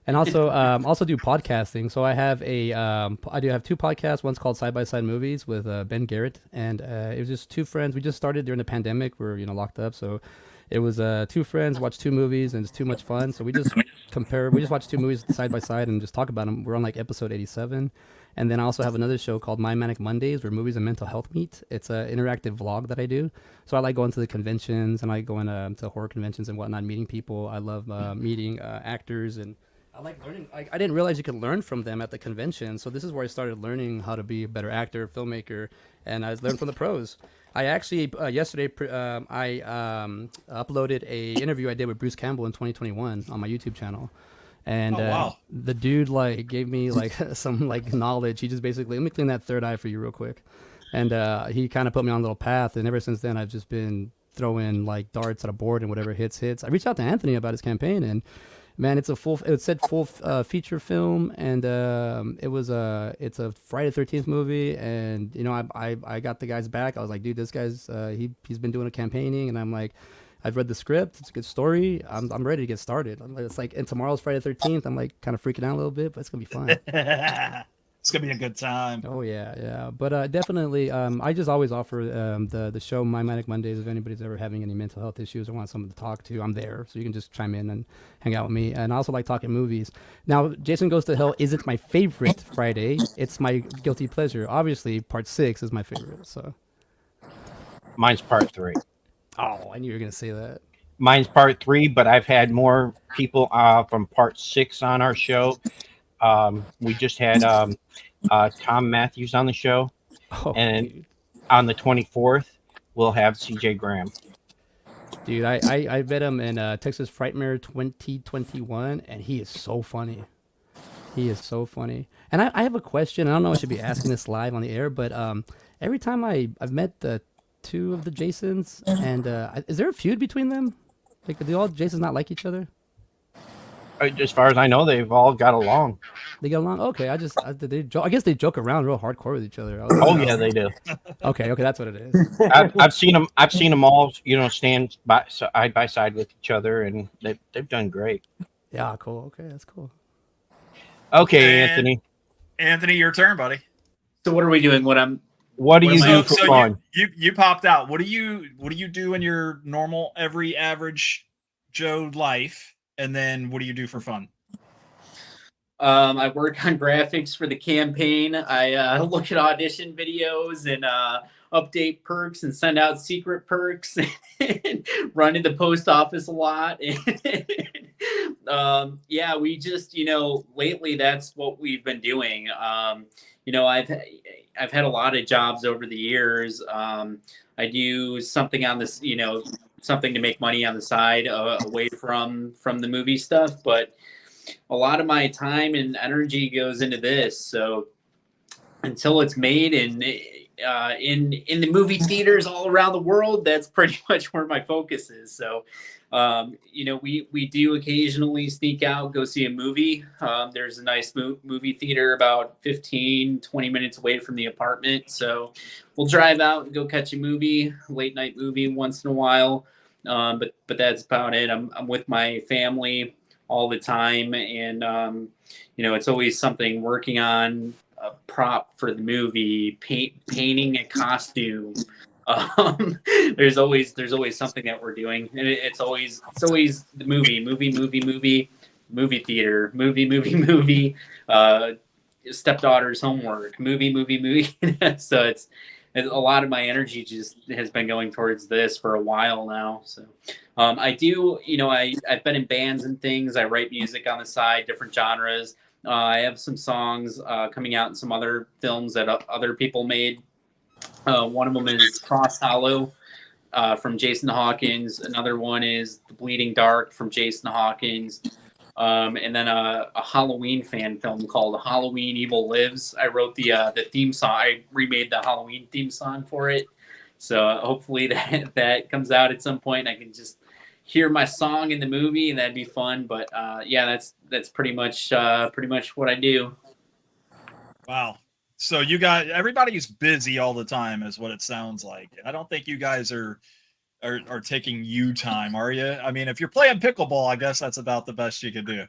Speaker 10: And also do podcasting. So I have I do have 2 podcasts. One's called Side by Side Movies with Ben Garrett, and it was just 2 friends. We just started during the pandemic. We're locked up, so it was 2 friends watch 2 movies, and it's too much fun. So we just compare. We just watch 2 movies side by side and just talk about them. We're on like episode 87, and then I also have another show called My Manic Mondays, where movies and mental health meet. It's an interactive vlog that I do. So I like going to the conventions, and I like going to horror conventions and whatnot, meeting people. I love meeting actors, and I like learning. I didn't realize you could learn from them at the convention. So this is where I started learning how to be a better actor, filmmaker, and I learned from the pros. I actually yesterday I uploaded a interview I did with Bruce Campbell in 2021 on my YouTube channel, and
Speaker 1: wow.
Speaker 10: The dude like gave me like some like knowledge. He just basically, let me clean that third eye for you real quick, and he kind of put me on a little path. And ever since then, I've just been throwing like darts at a board, and whatever hits. I reached out to Anthony about his campaign, and man, it said full feature film, and it's a Friday the 13th movie, and I got the guy's back. I was like, dude, this guy's he's been doing a campaigning, and I'm like, I've read the script, it's a good story, I'm ready to get started. It's like, and tomorrow's Friday the 13th. I'm like kind of freaking out a little bit, but it's gonna be fun.
Speaker 1: It's gonna be a good time.
Speaker 10: Oh yeah. But definitely, I just always offer the show My Manic Mondays. If anybody's ever having any mental health issues or want someone to talk to, I'm there, so you can just chime in and hang out with me. And I also like talking movies. Now, Jason Goes to Hell isn't my favorite Friday. It's my guilty pleasure. Obviously, part 6 is my favorite. So
Speaker 2: mine's part 3.
Speaker 10: Oh, I knew you were gonna say that.
Speaker 2: Mine's part 3, but I've had more people from part 6 on our show. We just had Tom Matthews on the show, and on the 24th we'll have CJ Graham.
Speaker 10: Dude, I met him in Texas Frightmare 2021, and he is so funny. And I have a question. I don't know if I should be asking this live on the air, but every time I've met the 2 of the Jasons, and is there a feud between them? Like, do all Jasons not like each other?
Speaker 2: As far as I know, they've all got along.
Speaker 10: They get along. Okay, I guess they joke around real hardcore with each other.
Speaker 2: Yeah, they do.
Speaker 10: Okay, that's what it is.
Speaker 2: I've seen them all, stand side by side with each other, and they've done great.
Speaker 10: Yeah, cool. Okay, that's cool.
Speaker 2: Okay, and Anthony,
Speaker 1: your turn, buddy.
Speaker 3: So what are we doing? What I'm
Speaker 2: What do you do for
Speaker 1: So
Speaker 2: fun?
Speaker 1: you popped out. What do you do in your normal every average Joe life? And then what do you do for fun?
Speaker 3: I work on graphics for the campaign. I look at audition videos and update perks and send out secret perks and run to the post office a lot. Yeah, we just, lately that's what we've been doing. I've had a lot of jobs over the years. I do something on this, something to make money on the side away from the movie stuff, but a lot of my time and energy goes into this. So until it's made and in the movie theaters all around the world, that's pretty much where my focus is. So, we do occasionally sneak out, go see a movie. There's a nice movie theater about 15-20 minutes away from the apartment. So we'll drive out and go catch a movie, late night movie once in a while. But that's about it. I'm with my family all the time, and it's always something, working on a prop for the movie, painting a costume. There's always something that we're doing, and it's always the movie theater, movie, stepdaughter's homework, movie. So it's a lot of my energy just has been going towards this for a while now. So I do, I've been in bands and things. I write music on the side, different genres. I have some songs coming out in some other films that other people made. One of them is Cross Hollow from Jason Hawkins. Another one is The Bleeding Dark from Jason Hawkins. And then a Halloween fan film called Halloween Evil Lives. I wrote the theme song. I remade the Halloween theme song for it. So hopefully that comes out at some point. I can just hear my song in the movie, and that'd be fun. But yeah, that's pretty much what I do.
Speaker 1: Wow. So everybody's busy all the time, is what it sounds like. I don't think you guys are taking you time, are you? I mean, if you're playing pickleball, I guess that's about the best you could do.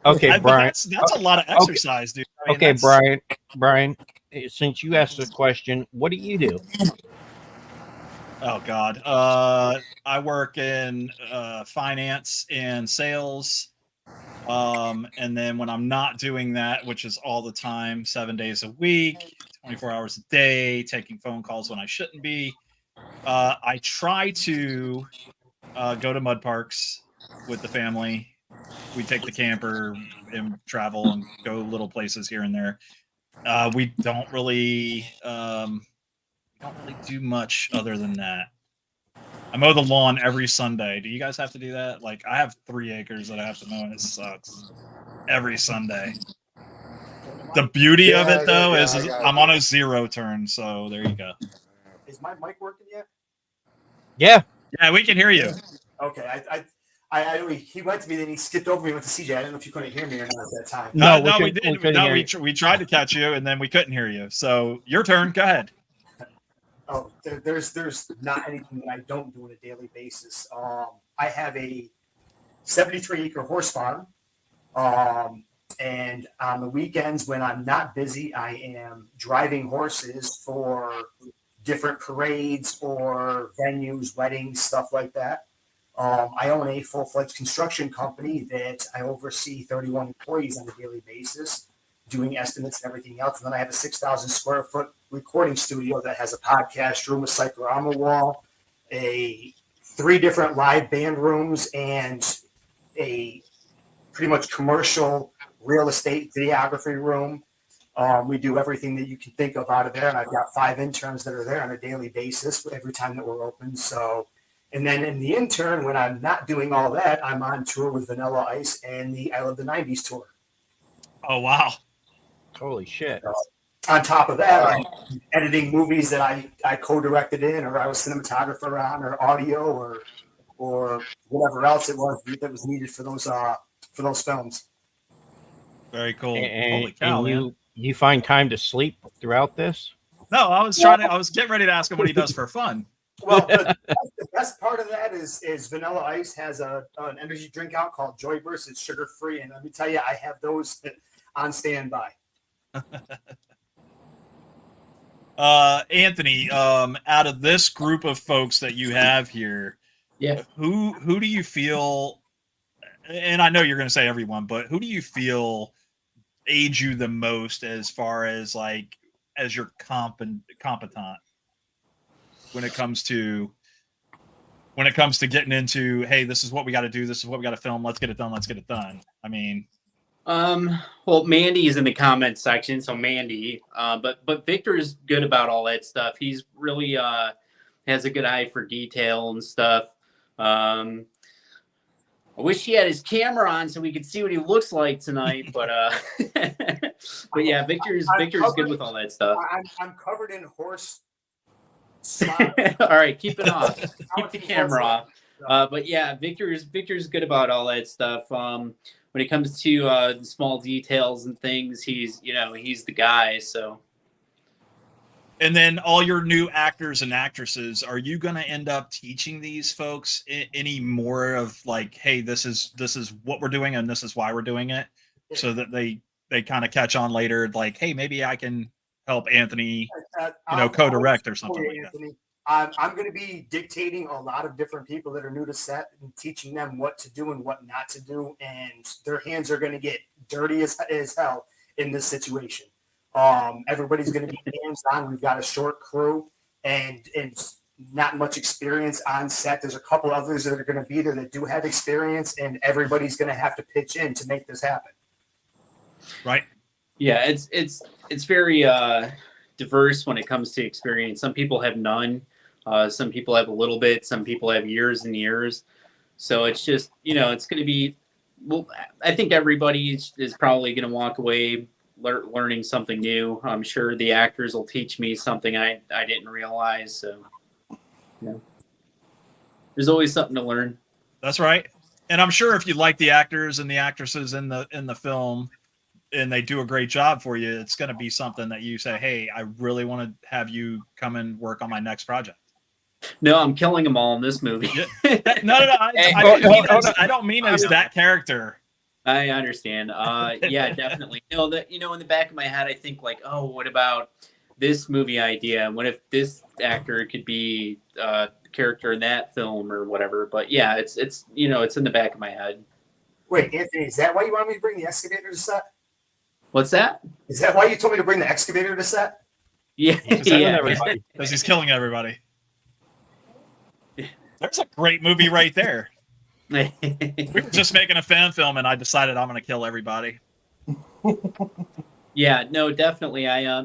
Speaker 2: Okay, Brian.
Speaker 1: That's a lot of exercise, dude. I mean,
Speaker 2: Okay, Brian. Since you asked the question, what do you do?
Speaker 1: Oh God. I work in finance and sales. And then when I'm not doing that, which is all the time, 7 days a week, 24 hours a day, taking phone calls when I shouldn't be, I try to go to mud parks with the family. We take the camper and travel and go little places here and there. We don't really do much other than that. I mow the lawn every Sunday. Do you guys have to do that? Like, I have 3 acres that I have to mow, and it sucks every Sunday. The beauty of it, though, is I'm on a 0 turn, so there you go.
Speaker 9: Is my mic working yet?
Speaker 2: Yeah,
Speaker 1: we can hear you.
Speaker 9: Okay, he went to me, then he skipped over me, went to CJ. I don't know if you couldn't hear me or not at that time.
Speaker 1: No, we didn't. No, we tried to catch you, and then we couldn't hear you. So your turn. Go ahead.
Speaker 9: Oh, there's not anything that I don't do on a daily basis. I have a 73-acre horse farm, and on the weekends when I'm not busy, I am driving horses for different parades or venues, weddings, stuff like that. I own a full-fledged construction company that I oversee 31 employees on a daily basis, doing estimates and everything else. And then I have a 6,000 square foot recording studio that has a podcast room, a cyclorama wall, 3 different live band rooms, and a pretty much commercial real estate videography room. We do everything that you can think of out of there. And I've got 5 interns that are there on a daily basis every time that we're open. So, and then in the intern, when I'm not doing all that, I'm on tour with Vanilla Ice and the I Love the 90s tour.
Speaker 1: Oh, wow.
Speaker 2: Holy shit.
Speaker 9: On top of that, I'm editing movies that I co-directed in, or I was cinematographer on, or audio, or whatever else it was that was needed for those films.
Speaker 1: Very cool.
Speaker 2: And,
Speaker 1: Holy cow,
Speaker 2: and
Speaker 1: man.
Speaker 2: you find time to sleep throughout this?
Speaker 1: No, I was getting ready to ask him what he does for fun.
Speaker 9: Well, the best part of that is Vanilla Ice has an energy drink out called Joy Burst. It's sugar free, and let me tell you, I have those on standby.
Speaker 1: Anthony, out of this group of folks that you have here,
Speaker 3: Yeah.
Speaker 1: who do you feel? And I know you're going to say everyone, but who do you feel aids you the most as far as like as your competent when it comes to getting into, hey, this is what we got to do, this is what we got to film, let's get it done. I mean,
Speaker 3: well, Mandy is in the comment section, so Mandy. But Victor's good about all that stuff. He's really has a good eye for detail and stuff. I wish he had his camera on so we could see what he looks like tonight. But but yeah, Victor's good with all that stuff.
Speaker 9: I'm covered in horse.
Speaker 3: All right, keep it off. Keep the camera off. But yeah, Victor's good about all that stuff. When it comes to the small details and things, he's the guy. So.
Speaker 1: And then all your new actors and actresses, are you going to end up teaching these folks any more of like, hey, this is what we're doing and this is why we're doing it, so that they kind of catch on later, like, hey, maybe I can help Anthony, co-direct or something like that.
Speaker 9: I'm going to be dictating a lot of different people that are new to set and teaching them what to do and what not to do, and their hands are going to get dirty as hell in this situation. Everybody's going to be hands-on. We've got a short crew and not much experience on set. There's a couple others that are going to be there that do have experience, and everybody's going to have to pitch in to make this happen.
Speaker 1: Right.
Speaker 3: Yeah, it's very diverse when it comes to experience. Some people have none. Some people have a little bit. Some people have years and years. So it's just, it's going to be, well, I think everybody is probably going to walk away learning something new. I'm sure the actors will teach me something I didn't realize. So, there's always something to learn.
Speaker 1: That's right. And I'm sure if you like the actors and the actresses in the film and they do a great job for you, it's going to be something that you say, hey, I really want to have you come and work on my next project.
Speaker 3: No, I'm killing them all in this movie.
Speaker 1: No. I don't mean as that character.
Speaker 3: I understand. Yeah, definitely. That in the back of my head, I think like, oh, what about this movie idea? What if this actor could be a character in that film or whatever? But yeah, it's it's in the back of my head.
Speaker 9: Wait, Anthony, is that why you want me to bring the excavator to set?
Speaker 3: What's that?
Speaker 9: Is that why you told me to bring the excavator to set?
Speaker 3: Yeah,
Speaker 1: because he's killing everybody. There's a great movie right there. We were just making a fan film, and I decided I'm going to kill everybody.
Speaker 3: Yeah, no, definitely. I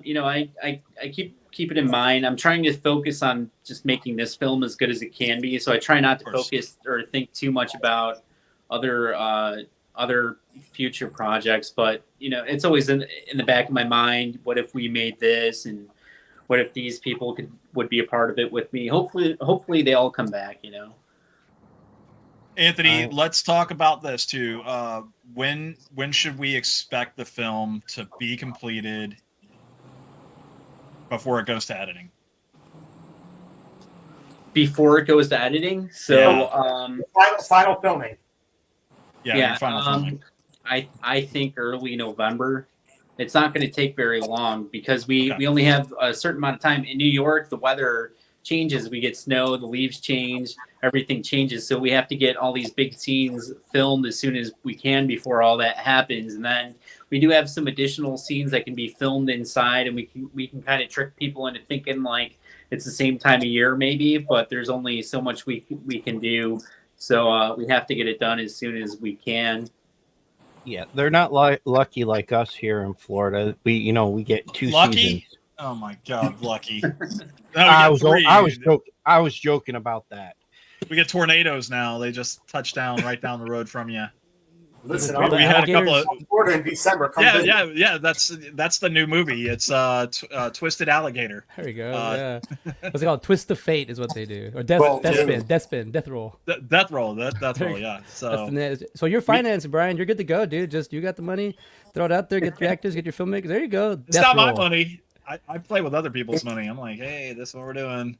Speaker 3: keep it in mind. I'm trying to focus on just making this film as good as it can be. So I try not to focus or think too much about other future projects. But it's always in the back of my mind. What if we made this, and what if these people would be a part of it with me? Hopefully they all come back.
Speaker 1: Anthony, let's talk about this too. When should we expect the film to be completed before it goes to editing?
Speaker 3: Before it goes to editing, so
Speaker 9: final filming.
Speaker 1: Yeah, final filming.
Speaker 3: I think early November. It's not going to take very long because we only have a certain amount of time. In New York, the weather changes. We get snow, the leaves change, everything changes. So we have to get all these big scenes filmed as soon as we can before all that happens. And then we do have some additional scenes that can be filmed inside, and we can kind of trick people into thinking like it's the same time of year maybe, but there's only so much we can do. So we have to get it done as soon as we can.
Speaker 2: Yeah, they're not lucky like us here in Florida. We get 2 seasons.
Speaker 1: Oh my God, lucky!
Speaker 2: I was joking about that.
Speaker 1: We get tornadoes now. They just touch down right down the road from you.
Speaker 9: Listen,
Speaker 1: we had a couple of
Speaker 9: Florida in December.
Speaker 1: Yeah. That's the new movie. It's Twisted Alligator.
Speaker 10: There you go. Yeah. What's it called? Twist of Fate is what they do, or death roll.
Speaker 1: Death roll. Yeah.
Speaker 10: So you're financed, Brian. You're good to go, dude. Just you got the money. Throw it out there. Get the actors. Get your filmmakers. There you go.
Speaker 1: It's not my money. I play with other people's money. I'm like, hey, this is what we're doing.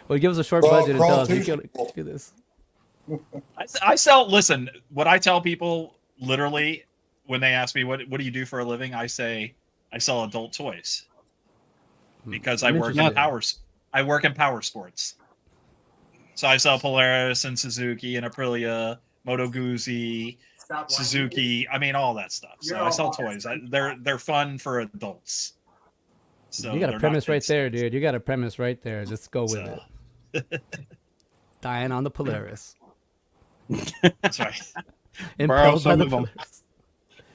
Speaker 10: Well, give us a short budget and tell us you can do this.
Speaker 1: Listen, what I tell people literally when they ask me what do you do for a living, I say I sell adult toys. because
Speaker 10: I'm
Speaker 1: I work in
Speaker 10: interested.
Speaker 1: I work in power sports. So I sell Polaris and Suzuki and Aprilia, Moto Guzzi,
Speaker 9: Stop lying.
Speaker 1: Suzuki. I mean, all that stuff. So
Speaker 9: You're
Speaker 1: I
Speaker 9: all
Speaker 1: sell
Speaker 9: biased,
Speaker 1: toys.
Speaker 9: right?
Speaker 1: They're fun for adults. So
Speaker 10: You got a
Speaker 1: they're not
Speaker 10: premise right
Speaker 1: kids'
Speaker 10: there,
Speaker 1: toys.
Speaker 10: dude. You got a premise right there. Just go with
Speaker 1: So
Speaker 10: it. Dying on the Polaris.
Speaker 1: that's right.
Speaker 10: Impelled by
Speaker 2: some
Speaker 10: the
Speaker 2: of 'em.
Speaker 10: Polaris.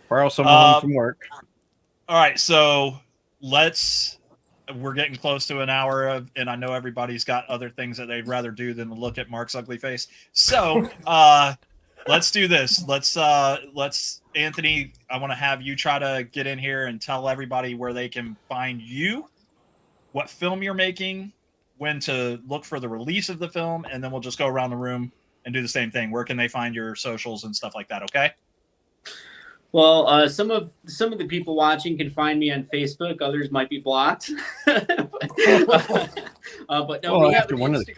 Speaker 2: Borrow some of them from work.
Speaker 1: All right, so we're getting close to an hour and I know everybody's got other things that they'd rather do than to look at Mark's ugly face. So let's do this. Let's Anthony, I want to have you try to get in here and tell everybody where they can find you, what film you're making, when to look for the release of the film, and then we'll just go around the room and do the same thing. Where can they find your socials and stuff like that? Okay.
Speaker 3: Well, some of the people watching can find me on Facebook. Others might be blocked. But no,
Speaker 2: Well,
Speaker 3: we have
Speaker 2: after
Speaker 3: an
Speaker 2: one of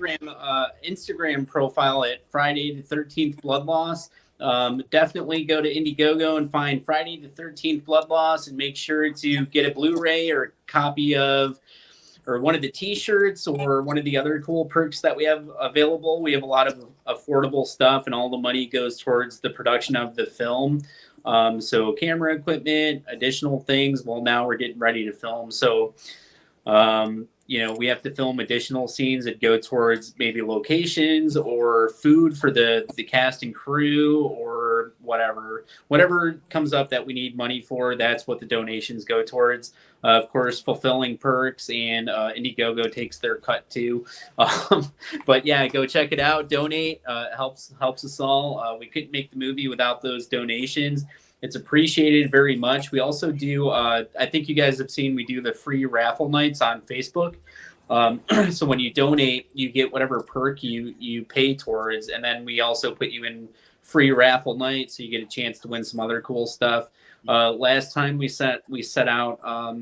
Speaker 3: Instagram profile at Friday the 13th Blood Loss. Definitely go to Indiegogo and find Friday the 13th Blood Loss and make sure to get a Blu-ray or a copy of or one of the T-shirts or one of the other cool perks that we have available. We have a lot of affordable stuff, and all the money goes towards the production of the film. So camera equipment, additional things. Well, now we're getting ready to film. So, we have to film additional scenes that go towards maybe locations or food for the cast and crew or whatever comes up that we need money for. That's what the donations go towards. Of course, fulfilling perks and Indiegogo takes their cut too. But yeah, go check it out. Donate. Helps us all. We couldn't make the movie without those donations. It's appreciated very much. We also do, I think you guys have seen, we do the free raffle nights on Facebook. So when you donate, you get whatever perk you pay towards. And then we also put you in free raffle nights, so you get a chance to win some other cool stuff. Last time we set out,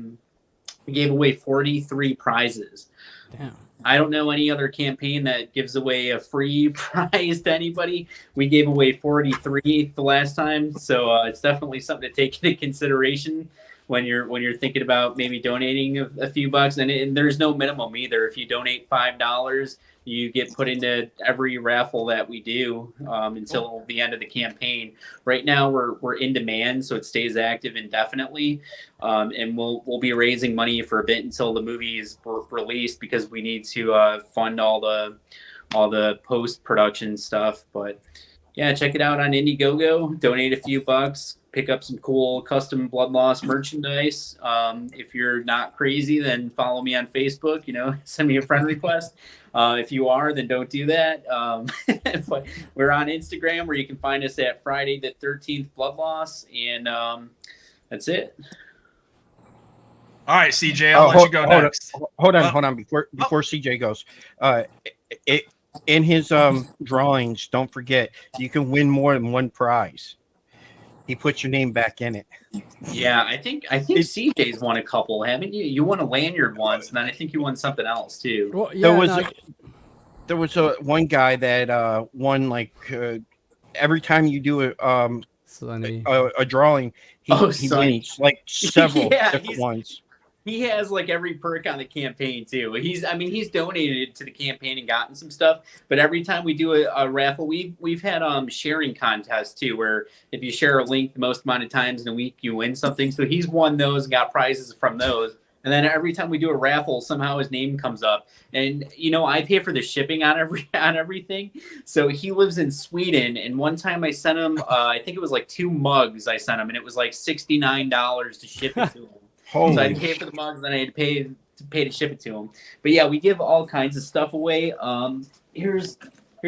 Speaker 3: we gave away 43 prizes.
Speaker 10: Damn.
Speaker 3: I don't know any other campaign that gives away a free prize to anybody. We gave away 43 the last time, so it's definitely something to take into consideration when you're thinking about maybe donating a few bucks. And there's no minimum either. If you donate $5, you get put into every raffle that we do until the end of the campaign. Right now, we're in demand, so it stays active indefinitely, and we'll be raising money for a bit until the movie is released because we need to fund all the post production stuff. But yeah, check it out on Indiegogo. Donate a few bucks. Pick up some cool custom Blood Loss merchandise. If you're not crazy, then follow me on Facebook. Send me a friend request. If you are, then don't do that. But we're on Instagram, where you can find us at Friday the 13th Blood Loss, and that's it.
Speaker 1: All right, CJ, I'll let you go next.
Speaker 2: Hold on. Before CJ goes, in his drawings, don't forget you can win more than one prize. He puts your name back in it.
Speaker 3: Yeah, I think CJ's won a couple, haven't you? You won a lanyard once, and then I think you won something else too.
Speaker 10: Well, yeah,
Speaker 2: there was one guy that won every time you do a drawing, he wins several different ones.
Speaker 3: He has every perk on the campaign too. He's donated to the campaign and gotten some stuff. But every time we do a raffle, we've had sharing contests too, where if you share a link the most amount of times in a week, you win something. So he's won those and got prizes from those. And then every time we do a raffle, somehow his name comes up. And I pay for the shipping on everything. So he lives in Sweden, and one time I sent him, I think it was 2 mugs I sent him, and it was $69 to ship it to him. So I had to pay for the mugs, then I had to pay to ship it to him. But yeah, we give all kinds of stuff away. Here's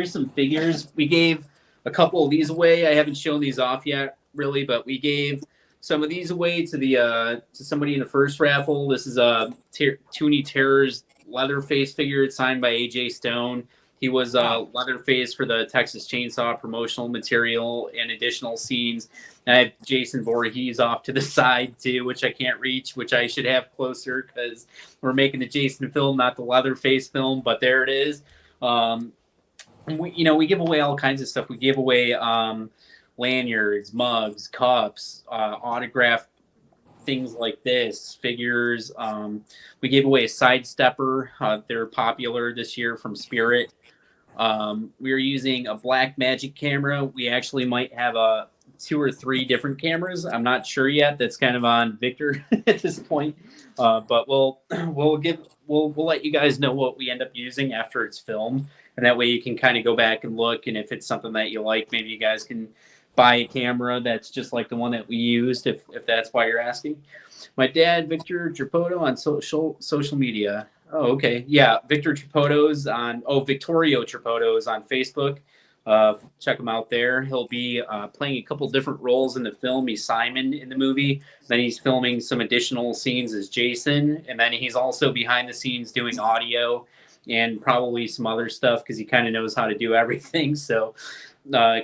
Speaker 3: some figures. We gave a couple of these away. I haven't shown these off yet, really, but we gave some of these away to somebody in the first raffle. This is a Toonie Terror's Leatherface figure. It's signed by AJ Stone. He was Leatherface for the Texas Chainsaw promotional material and additional scenes. And I have Jason Voorhees off to the side too, which I can't reach, which I should have closer because we're making the Jason film, not the Leatherface film. But there it is. We give away all kinds of stuff. We give away lanyards, mugs, cups, autographed things like this, figures. We gave away a sidestepper. They're popular this year from Spirit. We are using a black magic camera. We actually might have 2 or 3 different cameras. I'm not sure yet. That's kind of on Victor at this point. But we'll let you guys know what we end up using after it's filmed, and that way you can kind of go back and look. And if it's something that you like, maybe you guys can buy a camera that's just like the one that we used, if that's why you're asking. My dad, Victor Trapoto, on social media. Oh, okay. Yeah, Victor Trapoto's on. Oh, Victorio Trapoto's on Facebook. Check him out there. He'll be playing a couple different roles in the film. He's Simon in the movie. Then he's filming some additional scenes as Jason, and then he's also behind the scenes doing audio and probably some other stuff because he kind of knows how to do everything. So,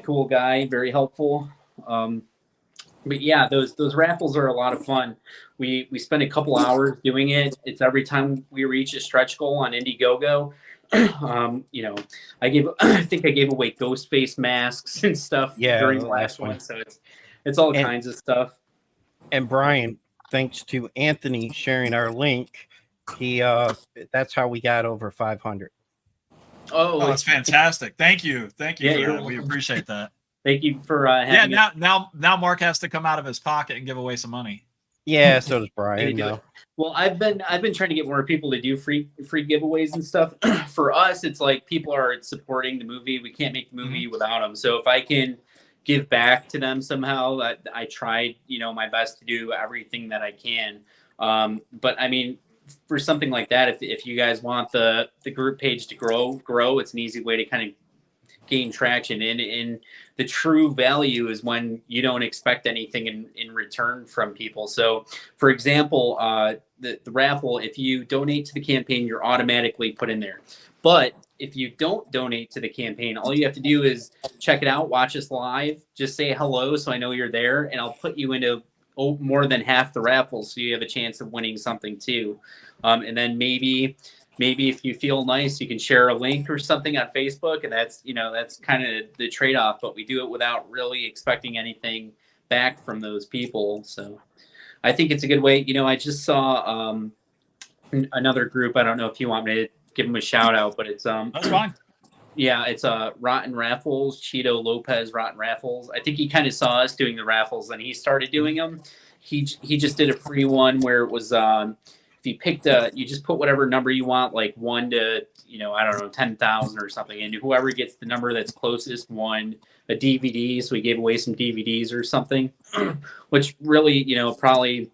Speaker 3: cool guy, very helpful. But yeah, those raffles are a lot of fun. We spend a couple hours doing it. It's every time we reach a stretch goal on Indiegogo. I think I gave away ghost face masks and stuff during the last one. So it's all kinds of stuff.
Speaker 2: And Brian, thanks to Anthony sharing our link, that's how we got over 500.
Speaker 1: Oh, that's fantastic! Thank you.
Speaker 3: Yeah,
Speaker 1: we appreciate that.
Speaker 3: Thank you for having
Speaker 1: now Mark has to come out of his pocket and give away some money.
Speaker 2: Yeah, so does Brian.
Speaker 3: Well, I've been trying to get more people to do free giveaways and stuff. For us, it's like people are supporting the movie. We can't make the movie without them. So if I can give back to them somehow, I tried, my best to do everything that I can. But I mean, for something like that, if you guys want the group page to grow, it's an easy way to kind of gain traction. And the true value is when you don't expect anything in return from people. So, for example, the raffle, if you donate to the campaign, you're automatically put in there. But if you don't donate to the campaign, all you have to do is check it out, watch us live, just say hello so I know you're there, and I'll put you into more than half the raffle, so you have a chance of winning something too. And then maybe if you feel nice, you can share a link or something on Facebook, and that's kind of the trade-off. But we do it without really expecting anything back from those people. So I think it's a good way. I just saw another group. I don't know if you want me to give them a shout out, but it's
Speaker 1: that's fine.
Speaker 3: Yeah, it's Rotten Raffles, Cheeto Lopez Rotten Raffles. I think he kind of saw us doing the raffles and he started doing them. He just did a free one where it was if you picked you just put whatever number you want, like 1 to, I don't know, 10,000 or something. And whoever gets the number that's closest won a DVD. So we gave away some DVDs or something, which really, probably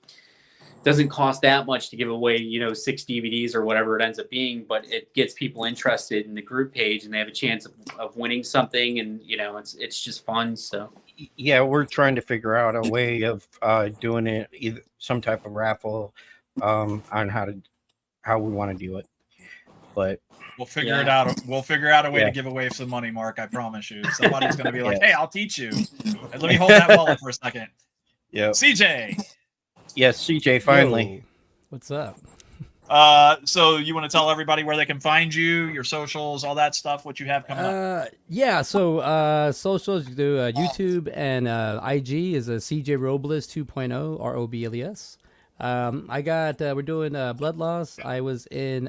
Speaker 3: doesn't cost that much to give away, 6 DVDs or whatever it ends up being, but it gets people interested in the group page and they have a chance of winning something. And, it's just fun. So.
Speaker 2: Yeah, we're trying to figure out a way of doing it, either some type of raffle on how we want to do it, but
Speaker 1: we'll figure it out. We'll figure out a way to give away some money, Mark. I promise you. Somebody's going to be like, "Hey, I'll teach you." And let me hold that wallet for a second.
Speaker 2: Yeah,
Speaker 1: CJ.
Speaker 2: Yes, CJ. Finally,
Speaker 10: what's up?
Speaker 1: So you want to tell everybody where they can find you, your socials, all that stuff, what you have coming up?
Speaker 10: Yeah, so socials, you do YouTube and IG is a CJ Robles 2.0, ROBLES. We're doing Blood Loss. I was in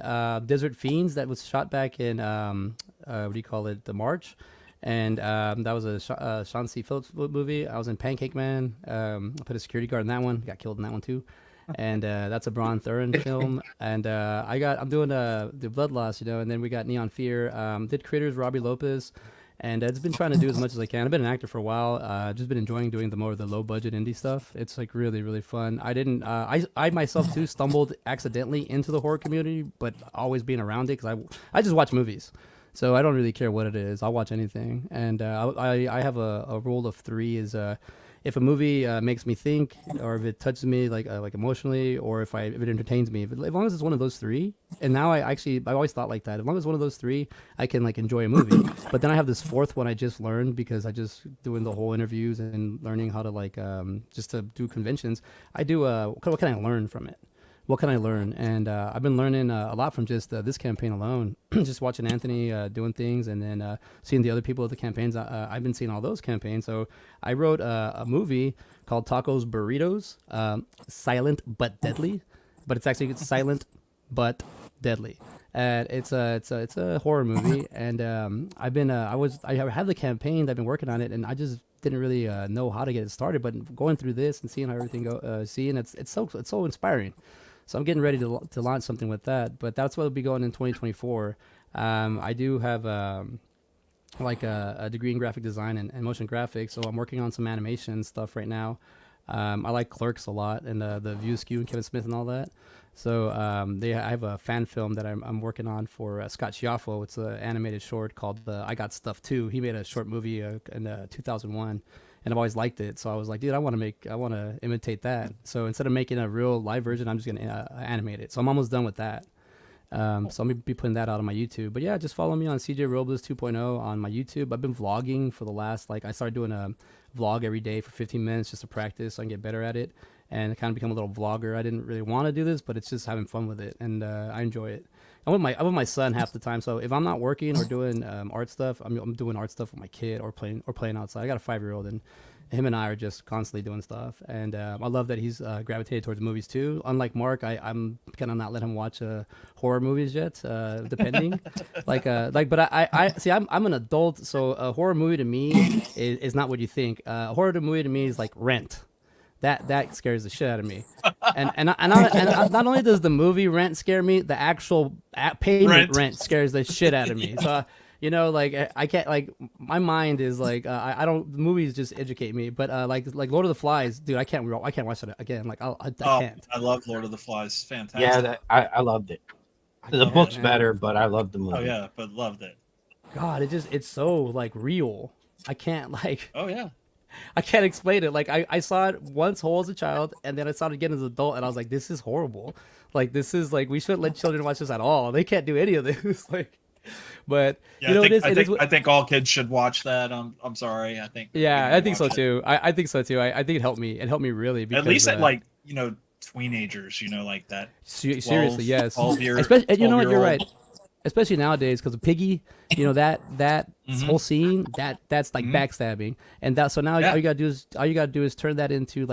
Speaker 10: Desert Fiends that was shot back in, the March. And that was a Sean C. Phillips movie. I was in Pancake Man. I put a security guard in that one. Got killed in that one too. And that's a Bron Thurin film. And I'm doing the Blood Loss, and then we got Neon Fear. Did Critters, Robbie Lopez. And I've been trying to do as much as I can. I've been an actor for a while. Just been enjoying doing the low budget indie stuff. It's like really, really fun. I didn't. I myself too stumbled accidentally into the horror community, but always being around it because I just watch movies, so I don't really care what it is. I'll watch anything. And I have a rule of 3 is if a movie makes me think, or if it touches me like emotionally, or if it entertains me, as long as it's one of those 3. And now I always thought like that. As long as one of those 3, I can enjoy a movie. But then I have this 4th one I just learned because I just doing the whole interviews and learning how to just to do conventions. I do what can I learn from it? what can I learn? And I've been learning a lot from just this campaign alone. Just watching Anthony doing things, and then seeing the other people at the campaigns. I've been seeing all those campaigns. So I wrote a movie called Tacos Burritos, Silent but Deadly, but it's silent but deadly. And it's a horror movie, and I have the campaign. I've been working on it, and I just didn't really know how to get it started. But going through this and seeing how everything seeing it's so inspiring. So I'm getting ready to launch something with that. But that's what will be going in 2024. I do have like a degree in graphic design and motion graphics, so I'm working on some animation stuff right now. I like Clerks a lot, and the View Skew and Kevin Smith and all that. So I have a fan film that I'm working on for Scott Schiaffo. It's an animated short called I Got Stuff Too. He made a short movie in 2001, and I've always liked it. So I was like, dude, I want to imitate that. So instead of making a real live version, I'm just gonna animate it. So I'm almost done with that. So I'm gonna be putting that out on my YouTube. But yeah, just follow me on CJ Robles 2.0 on my YouTube. I've been vlogging for the last I started doing a vlog every day for 15 minutes just to practice so I can get better at it and kind of become a little vlogger. I didn't really want to do this, but it's just having fun with it, and I enjoy it. I'm with my son half the time, so if I'm not working or doing art stuff, I'm doing art stuff with my kid or playing outside. I got a 5-year-old, and him and I are just constantly doing stuff, and I love that he's gravitated towards movies too. Unlike Mark, I'm gonna not let him watch horror movies yet, depending. But I see. I'm an adult, so a horror movie to me is not what you think. A horror movie to me is like Rent. That scares the shit out of me, and not only does the movie Rent scare me, the actual payment rent scares the shit out of me. So I can't my mind is I don't movies just educate me, but like Lord of the Flies, dude, I can't watch it again. I can't.
Speaker 1: I love Lord of the Flies. Fantastic.
Speaker 2: Yeah, I loved it. The book's better, but I loved the movie.
Speaker 1: Oh yeah, but loved it.
Speaker 10: God, it's so real. I can't
Speaker 1: Oh yeah.
Speaker 10: I can't explain it. I saw it once whole as a child, and then I saw it again as an adult, and I was like, this is horrible. This is we shouldn't let children watch this at all. They can't do any of this. But
Speaker 1: yeah, I think all kids should watch that. I'm sorry. I think.
Speaker 10: Yeah, I think so too. I think so too. I think it helped me. It helped me really. Because,
Speaker 1: at least at teenagers, like that. 12,
Speaker 10: seriously, yes.
Speaker 1: 12 year,
Speaker 10: especially, you know what? You're right. Especially nowadays, because of Piggy, that whole scene that's backstabbing, and so now all you gotta do is turn that into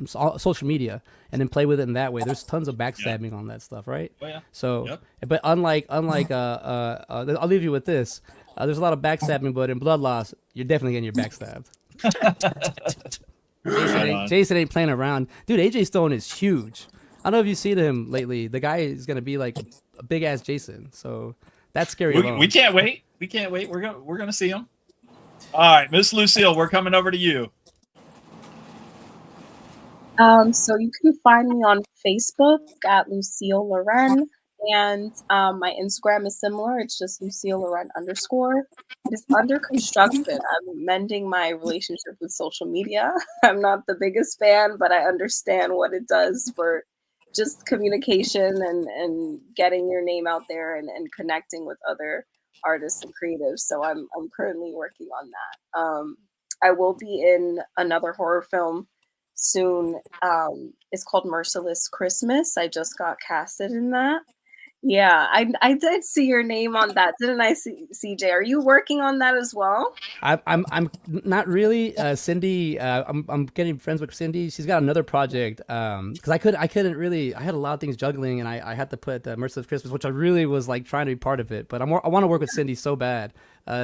Speaker 10: social media and then play with it in that way. There's tons of backstabbing on that stuff, right?
Speaker 1: Oh, yeah.
Speaker 10: So, but unlike I'll leave you with this. There's a lot of backstabbing, but in Blood Loss, you're definitely getting your backstabbed. Jason ain't playing around, dude. AJ Stone is huge. I don't know if you've seen him lately. The guy is gonna be like a big ass Jason, so that's scary.
Speaker 1: We can't wait. We can't wait. We're gonna see him. All right, Miss Lucille, we're coming over to you.
Speaker 8: So you can find me on Facebook at Lucille Loren, and my Instagram is similar. It's just Lucille Loren _. It is under construction. I'm mending my relationship with social media. I'm not the biggest fan, but I understand what it does for just communication and getting your name out there and connecting with other artists and creatives. So I'm currently working on that. I will be in another horror film soon. It's called Merciless Christmas. I just got casted in that. Yeah, I did see your name on that, didn't I, CJ? Are you working on that as well?
Speaker 10: I'm not really. Cindy, I'm getting friends with Cindy. She's got another project. Because I couldn't really. I had a lot of things juggling, and I had to put Merciless Christmas, which I really was trying to be part of it. But I want to work with Cindy so bad.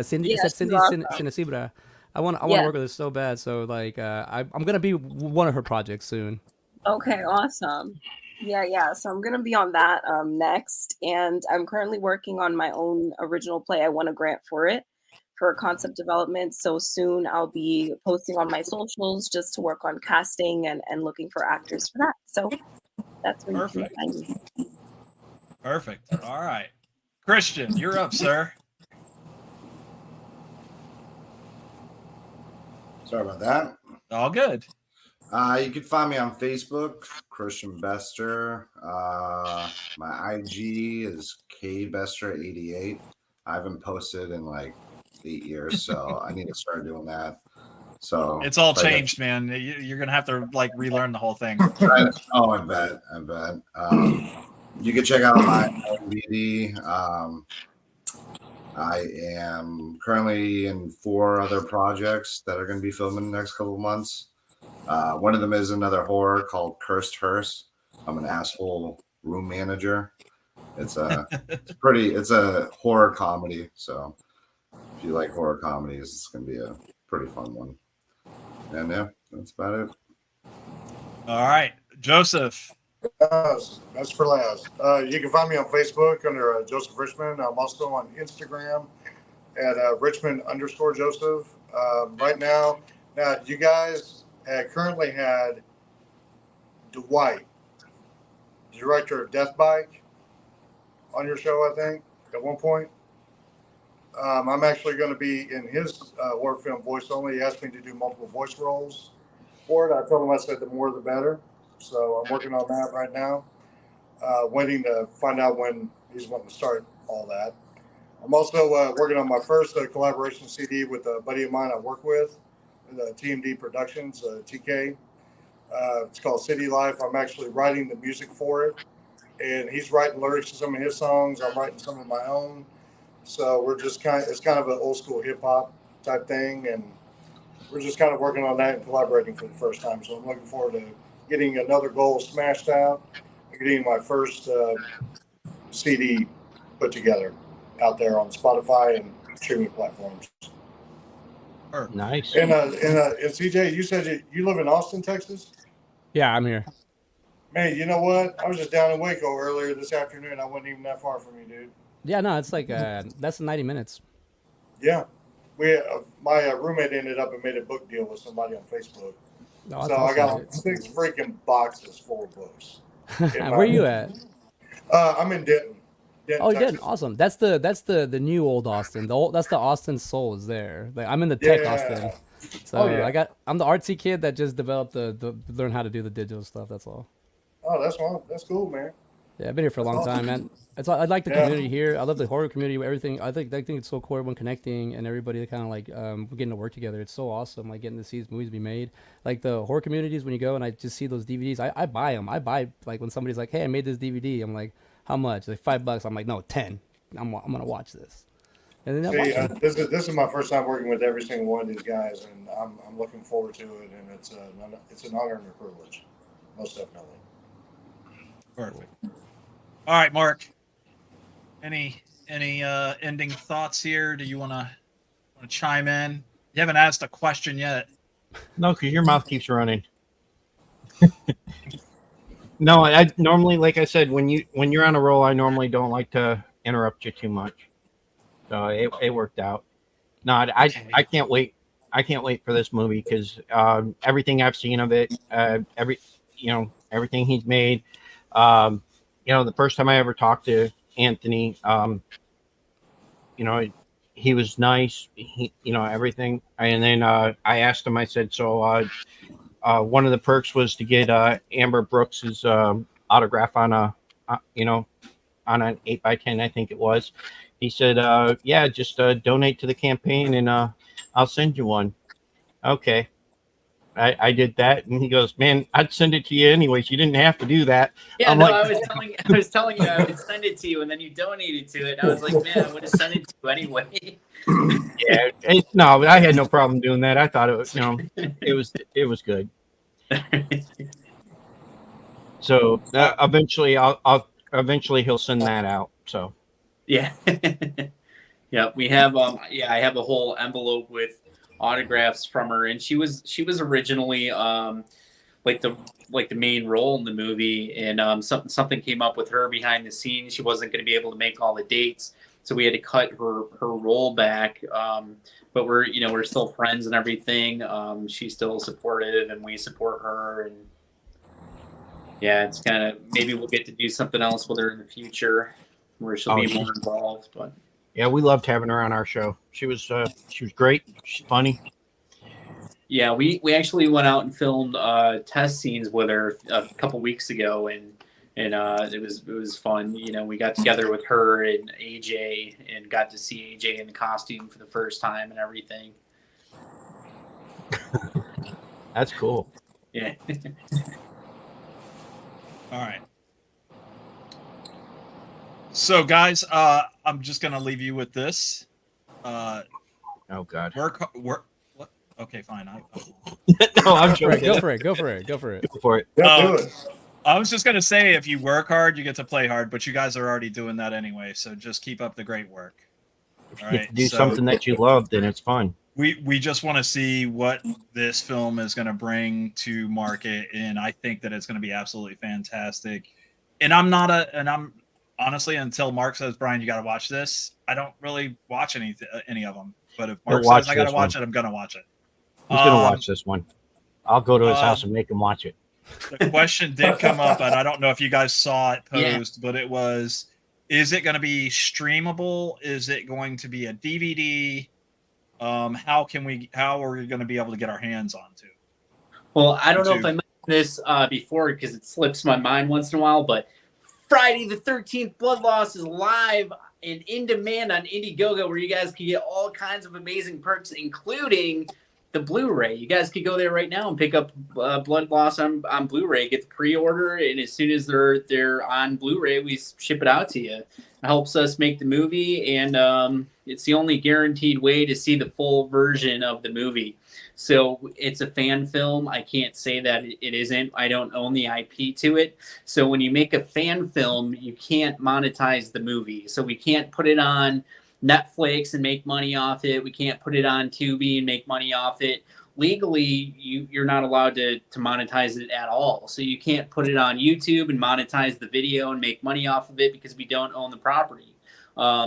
Speaker 10: Cindy,
Speaker 8: yeah,
Speaker 10: Cindy Sinacibra. I want to work with her so bad. So I'm gonna be one of her projects soon.
Speaker 8: Okay, awesome. Yeah. So I'm gonna be on that next, and I'm currently working on my own original play. I won a grant for it for concept development. So soon I'll be posting on my socials just to work on casting and looking for actors for that. So that's where you can find me.
Speaker 1: Perfect. All right, Christian, you're up, sir.
Speaker 6: Sorry about that.
Speaker 1: All good.
Speaker 6: You can find me on Facebook, Christian Bester. My IG is kbester88. I haven't posted in 8 years, so I need to start doing that. So
Speaker 1: It's all
Speaker 6: try to-
Speaker 1: changed, man. You're gonna have to like relearn the whole thing.
Speaker 6: I bet. You can check out my DVD. I am currently in 4 other projects that are going to be filming in the next couple of months. One of them is another horror called Cursed Hearse. I'm an asshole room manager. It's a horror comedy. So if you like horror comedies, it's going to be a pretty fun one. And yeah, that's about it.
Speaker 1: All right, Joseph.
Speaker 4: That's for last. You can find me on Facebook under Joseph Richmond. I'm also on Instagram at Richmond_Joseph. Right now, you guys currently had Dwight, director of Death Bike, on your show, I think, at one point. I'm actually going to be in his horror film voice only. He asked me to do multiple voice roles for it. I told him, I said, the more the better. So I'm working on that right now. Waiting to find out when he's wanting to start all that. I'm also working on my first collaboration CD with a buddy of mine I work with, TMD Productions, TK. It's called City Life. I'm actually writing the music for it, and he's writing lyrics to some of his songs. I'm writing some of my own. So we're just it's kind of an old school hip hop type thing, and we're just kind of working on that and collaborating for the first time. So I'm looking forward to getting another goal smashed out, getting my first CD put together out there on Spotify and streaming platforms.
Speaker 2: Nice.
Speaker 4: And CJ, you said you live in Austin, Texas?
Speaker 10: Yeah, I'm here.
Speaker 4: Man, you know what? I was just down in Waco earlier this afternoon. I wasn't even that far from you, dude.
Speaker 10: Yeah, no, it's like less than 90 minutes.
Speaker 4: Yeah. My roommate ended up and made a book deal with somebody on Facebook.
Speaker 10: Oh,
Speaker 4: So I got like 6 freaking boxes full of books.
Speaker 10: Where are you at?
Speaker 4: I'm in Denton.
Speaker 10: Oh,
Speaker 4: Texas.
Speaker 10: Denton, awesome. That's the new old Austin. That's the Austin soul is there. Like I'm in the tech Austin. So I'm the artsy kid that just developed the learn how to do the digital stuff. That's all.
Speaker 4: Oh, that's cool, man.
Speaker 10: Yeah, I've been here for a long time, man. I like the community here. I love the horror community. Everything. I think it's so cool. Everyone connecting and everybody kind of like getting to work together. It's so awesome. Like getting to see these movies be made. Like the horror communities when you go and I just see those DVDs. I buy them. I buy like when somebody's like, hey, I made this DVD. I'm like, how much? Like $5. I'm like, no, 10. I'm gonna watch this. And then
Speaker 4: this is my first time working with every single one of these guys, and I'm looking forward to it. And it's an honor and a privilege, most definitely.
Speaker 1: Perfect. All right, Mark. Any ending thoughts here? Do you want to chime in? You haven't asked a question yet.
Speaker 2: No, because your mouth keeps running. No, I normally, like I said, when you're on a roll, I normally don't like to interrupt you too much. So it worked out. No, I can't wait. I can't wait for this movie because everything I've seen of it, everything he's made. The first time I ever talked to Anthony, he was nice. He, everything. And then I asked him. I said, so one of the perks was to get Amber Brooks's autograph on on an 8x10, I think it was. He said, yeah, just donate to the campaign and I'll send you one. Okay. I did that, and he goes, "Man, I'd send it to you anyways. You didn't have to do that."
Speaker 3: Yeah,
Speaker 2: I'm
Speaker 3: no,
Speaker 2: like,
Speaker 3: I was telling you I would send it to you, and then you donated to it. I was like, man, I would have sent it to you anyway.
Speaker 2: Yeah, no, I had no problem doing that. I thought it was, it was good. So eventually, eventually he'll send that out. So
Speaker 3: yeah, yeah, we have I have a whole envelope with autographs from her, and she was originally like the main role in the movie, and something came up with her behind the scenes. She wasn't going to be able to make all the dates, so we had to cut her role back. But we're still friends and everything. She's still supportive, and we support her, and yeah, it's kind of, maybe we'll get to do something else with her in the future where she'll be more involved. But
Speaker 2: yeah, we loved having her on our show. She was great. She's funny.
Speaker 3: Yeah, we actually went out and filmed test scenes with her a couple weeks ago, and it was fun. We got together with her and AJ and got to see AJ in the costume for the first time and everything.
Speaker 2: That's cool.
Speaker 3: Yeah.
Speaker 1: All right. So, guys, I'm just gonna leave you with this.
Speaker 2: Oh God.
Speaker 1: Work. What? Okay, fine.
Speaker 2: No, I'm
Speaker 10: Go for it.
Speaker 2: joking.
Speaker 10: Go for it. Go for it. Go for it.
Speaker 2: Go for it.
Speaker 4: Yeah, do it.
Speaker 1: I was just gonna say, if you work hard, you get to play hard. But you guys are already doing that anyway, so just keep up the great work.
Speaker 2: If
Speaker 1: All
Speaker 2: you
Speaker 1: right.
Speaker 2: do
Speaker 1: So
Speaker 2: something that you love, then it's fun.
Speaker 1: we just want to see what this film is going to bring to market, and I think that it's going to be absolutely fantastic. And I'm honestly, until Mark says, Brian, you got to watch this, I don't really watch any of them. But if Mark
Speaker 2: watch
Speaker 1: says I got to
Speaker 2: this
Speaker 1: watch
Speaker 2: one.
Speaker 1: it, I'm going to watch it.
Speaker 2: Who's gonna watch this one? I'll go to his house and make him watch it.
Speaker 1: The question did come up, and I don't know if you guys saw it posed,
Speaker 3: Yeah.
Speaker 1: but it was: is it going to be streamable? Is it going to be a DVD? How are we going to be able to get our hands onto?
Speaker 3: Well, I don't know if
Speaker 1: YouTube.
Speaker 3: I mentioned this before because it slips my mind once in a while, but Friday the 13th Blood Loss is live and in demand on Indiegogo, where you guys can get all kinds of amazing perks, including the Blu-ray. You guys could go there right now and pick up Blood Loss on Blu-ray, get the pre-order, and as soon as they're on Blu-ray, we ship it out to you. It helps us make the movie, and it's the only guaranteed way to see the full version of the movie. So it's a fan film. I can't say that it isn't. I don't own the IP to it. So when you make a fan film, you can't monetize the movie. So we can't put it on Netflix and make money off it. We can't put it on Tubi and make money off it. Legally, you're not allowed to monetize it at all. So you can't put it on YouTube and monetize the video and make money off of it because we don't own the property.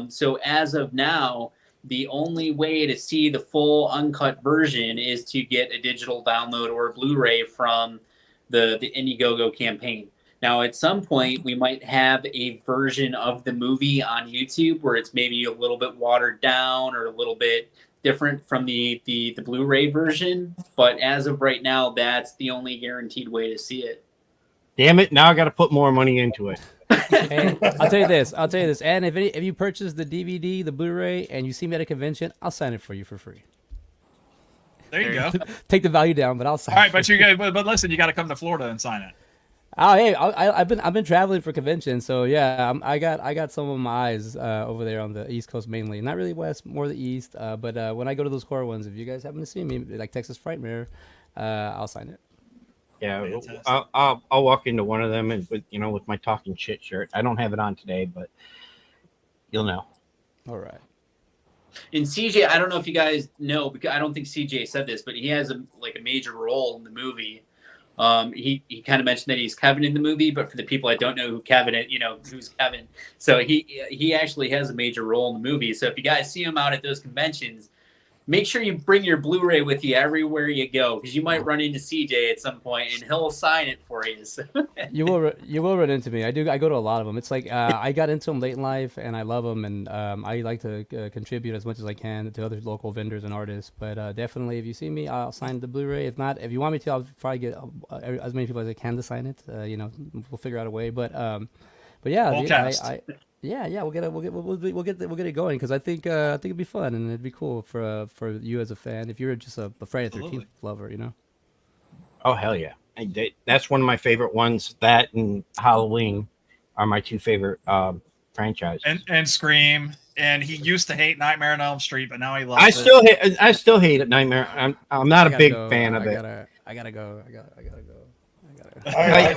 Speaker 3: So as of now, the only way to see the full uncut version is to get a digital download or a Blu-ray from the Indiegogo campaign. Now, at some point, we might have a version of the movie on YouTube where it's maybe a little bit watered down or a little bit different from the Blu-ray version. But as of right now, that's the only guaranteed way to see it.
Speaker 2: Damn it! Now I got to put more money into it.
Speaker 10: Hey, I'll tell you this. And if you purchase the DVD, the Blu-ray, and you see me at a convention, I'll sign it for you for free.
Speaker 1: There you go.
Speaker 10: Take the value down, but I'll sign.
Speaker 1: All right,
Speaker 10: it
Speaker 1: but
Speaker 10: for
Speaker 1: you guys, but listen, you got to come to Florida and sign it.
Speaker 10: Oh, hey, I've been traveling for conventions, so yeah, I got some of my eyes over there on the East Coast mainly, not really West, more the East. But when I go to those horror ones, if you guys happen to see me, like Texas Frightmare, I'll sign it.
Speaker 2: Yeah, I'll walk into one of them and with my talking shit shirt. I don't have it on today, but you'll know.
Speaker 10: All right.
Speaker 3: In CJ, I don't know if you guys know, because I don't think CJ said this, but he has a major role in the movie. He kind of mentioned that he's Kevin in the movie, but for the people that don't know who Kevin is, who's Kevin. So he actually has a major role in the movie. So if you guys see him out at those conventions, make sure you bring your Blu-ray with you everywhere you go, because you might run into CJ at some point and he'll sign it for you. So.
Speaker 10: You will run into me. I go to a lot of them. It's like I got into them late in life, and I love them, and I like to contribute as much as I can to other local vendors and artists. But definitely, if you see me, I'll sign the Blu-ray. If not, if you want me to, I'll probably get as many people as I can to sign it. We'll figure out a way. But yeah, Yeah, we'll get it going, because I think it'd be fun and it'd be cool for you as a fan if you're just a Friday the 13th lover,
Speaker 2: Oh hell yeah! That's one of my favorite ones. That and Halloween are my two favorite franchises.
Speaker 1: And Scream. And he used to hate Nightmare on Elm Street, but now he loves
Speaker 2: it. I still hate it. Nightmare. I'm not a big fan of it.
Speaker 10: I gotta go.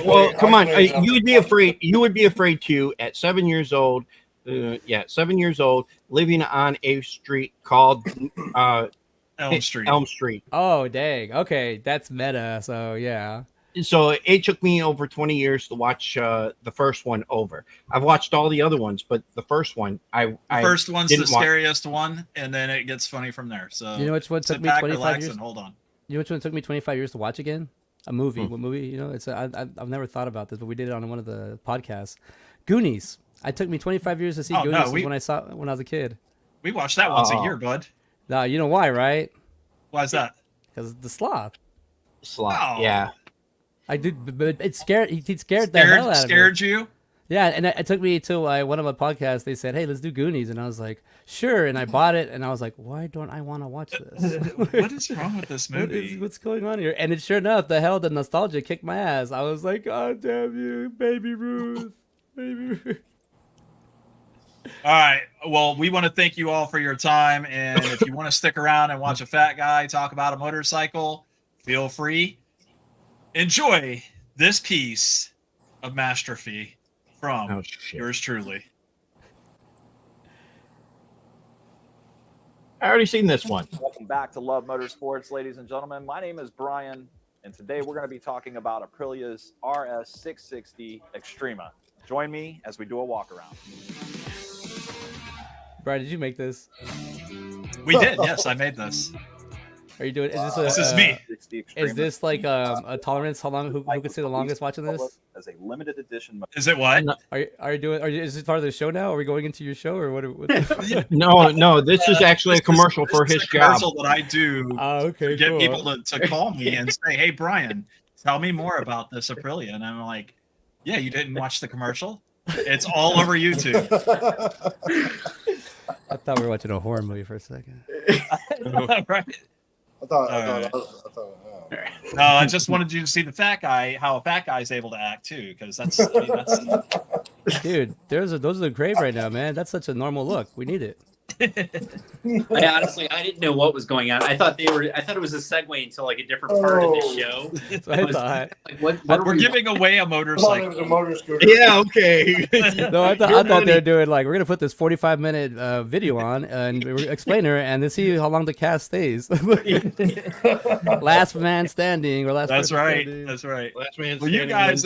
Speaker 2: Well, come on. You would be afraid. You would be afraid too at 7 years old. 7 years old, living on a street called
Speaker 1: Elm Street.
Speaker 2: Elm Street.
Speaker 10: Oh dang. Okay, that's meta. So yeah.
Speaker 2: So it took me over 20 years to watch the first one over. I've watched all the other ones, but the first one, the
Speaker 1: first one's the scariest one, and then it gets funny from there. So
Speaker 10: you know which one took me 25 years?
Speaker 1: And hold on.
Speaker 10: You know which one took me 25 years to watch again? A movie. What movie? It's I've never thought about this, but we did it on one of the podcasts. Goonies. It took me 25 years to see Goonies when I was a kid.
Speaker 1: We watched that once a year, bud.
Speaker 10: No, you know why, right?
Speaker 1: Why is that?
Speaker 10: Because the sloth.
Speaker 2: Yeah.
Speaker 10: I did, but it scared. He scared the hell out of me.
Speaker 1: Scared you?
Speaker 10: Yeah, and it took me to one of my podcasts. They said, "Hey, let's do Goonies," and I was like, "Sure." And I bought it, and I was like, "Why don't I want to watch this?
Speaker 1: What is wrong with this movie?
Speaker 10: What's going on here?" And it sure enough, the nostalgia kicked my ass. I was like, "God damn you, Baby Ruth, Baby Ruth."
Speaker 1: All right. Well, we want to thank you all for your time. And if you want to stick around and watch a fat guy talk about a motorcycle, feel free. Enjoy this piece of masterphy from yours truly.
Speaker 2: I already seen this one.
Speaker 11: Welcome back to Love Motorsports, ladies and gentlemen. My name is Brian, and today we're going to be talking about Aprilia's RS660 Extrema. Join me as we do a walk around.
Speaker 10: Brian, did you make this?
Speaker 1: We did. Yes, I made this.
Speaker 10: Are you doing?
Speaker 1: This is me.
Speaker 10: Is this like a tolerance? How long? Who could say the longest watching this?
Speaker 11: As a limited edition.
Speaker 1: Is it what?
Speaker 10: Are you doing? Is this part of the show now? Are we going into your show or what?
Speaker 2: No. This is actually a commercial for his job.
Speaker 1: Commercial that I do.
Speaker 10: Okay.
Speaker 1: To get
Speaker 10: cool.
Speaker 1: people to call me and say, "Hey, Brian, tell me more about this Aprilia." And I'm like, "Yeah, you didn't watch the commercial? It's all over YouTube."
Speaker 10: I thought we were watching a horror movie for a second.
Speaker 1: Right.
Speaker 4: I thought.
Speaker 1: No, I just wanted you to see the fat guy, how a fat guy is able to act too, because that's
Speaker 10: dude. Those are the crave right now, man. That's such a normal look. We need it.
Speaker 3: I didn't know what was going on. I thought it was a segue into like a different part of the show.
Speaker 10: I thought.
Speaker 3: Like, what
Speaker 1: we're giving away a motorcycle.
Speaker 4: It was a motor scooter.
Speaker 2: Yeah, okay.
Speaker 10: No, I thought they were doing like we're gonna put this 45-minute video on and explain her and then see how long the cast stays. Last man standing or last.
Speaker 1: That's right.
Speaker 10: Standing.
Speaker 1: That's right.
Speaker 2: Last man
Speaker 1: Well, you guys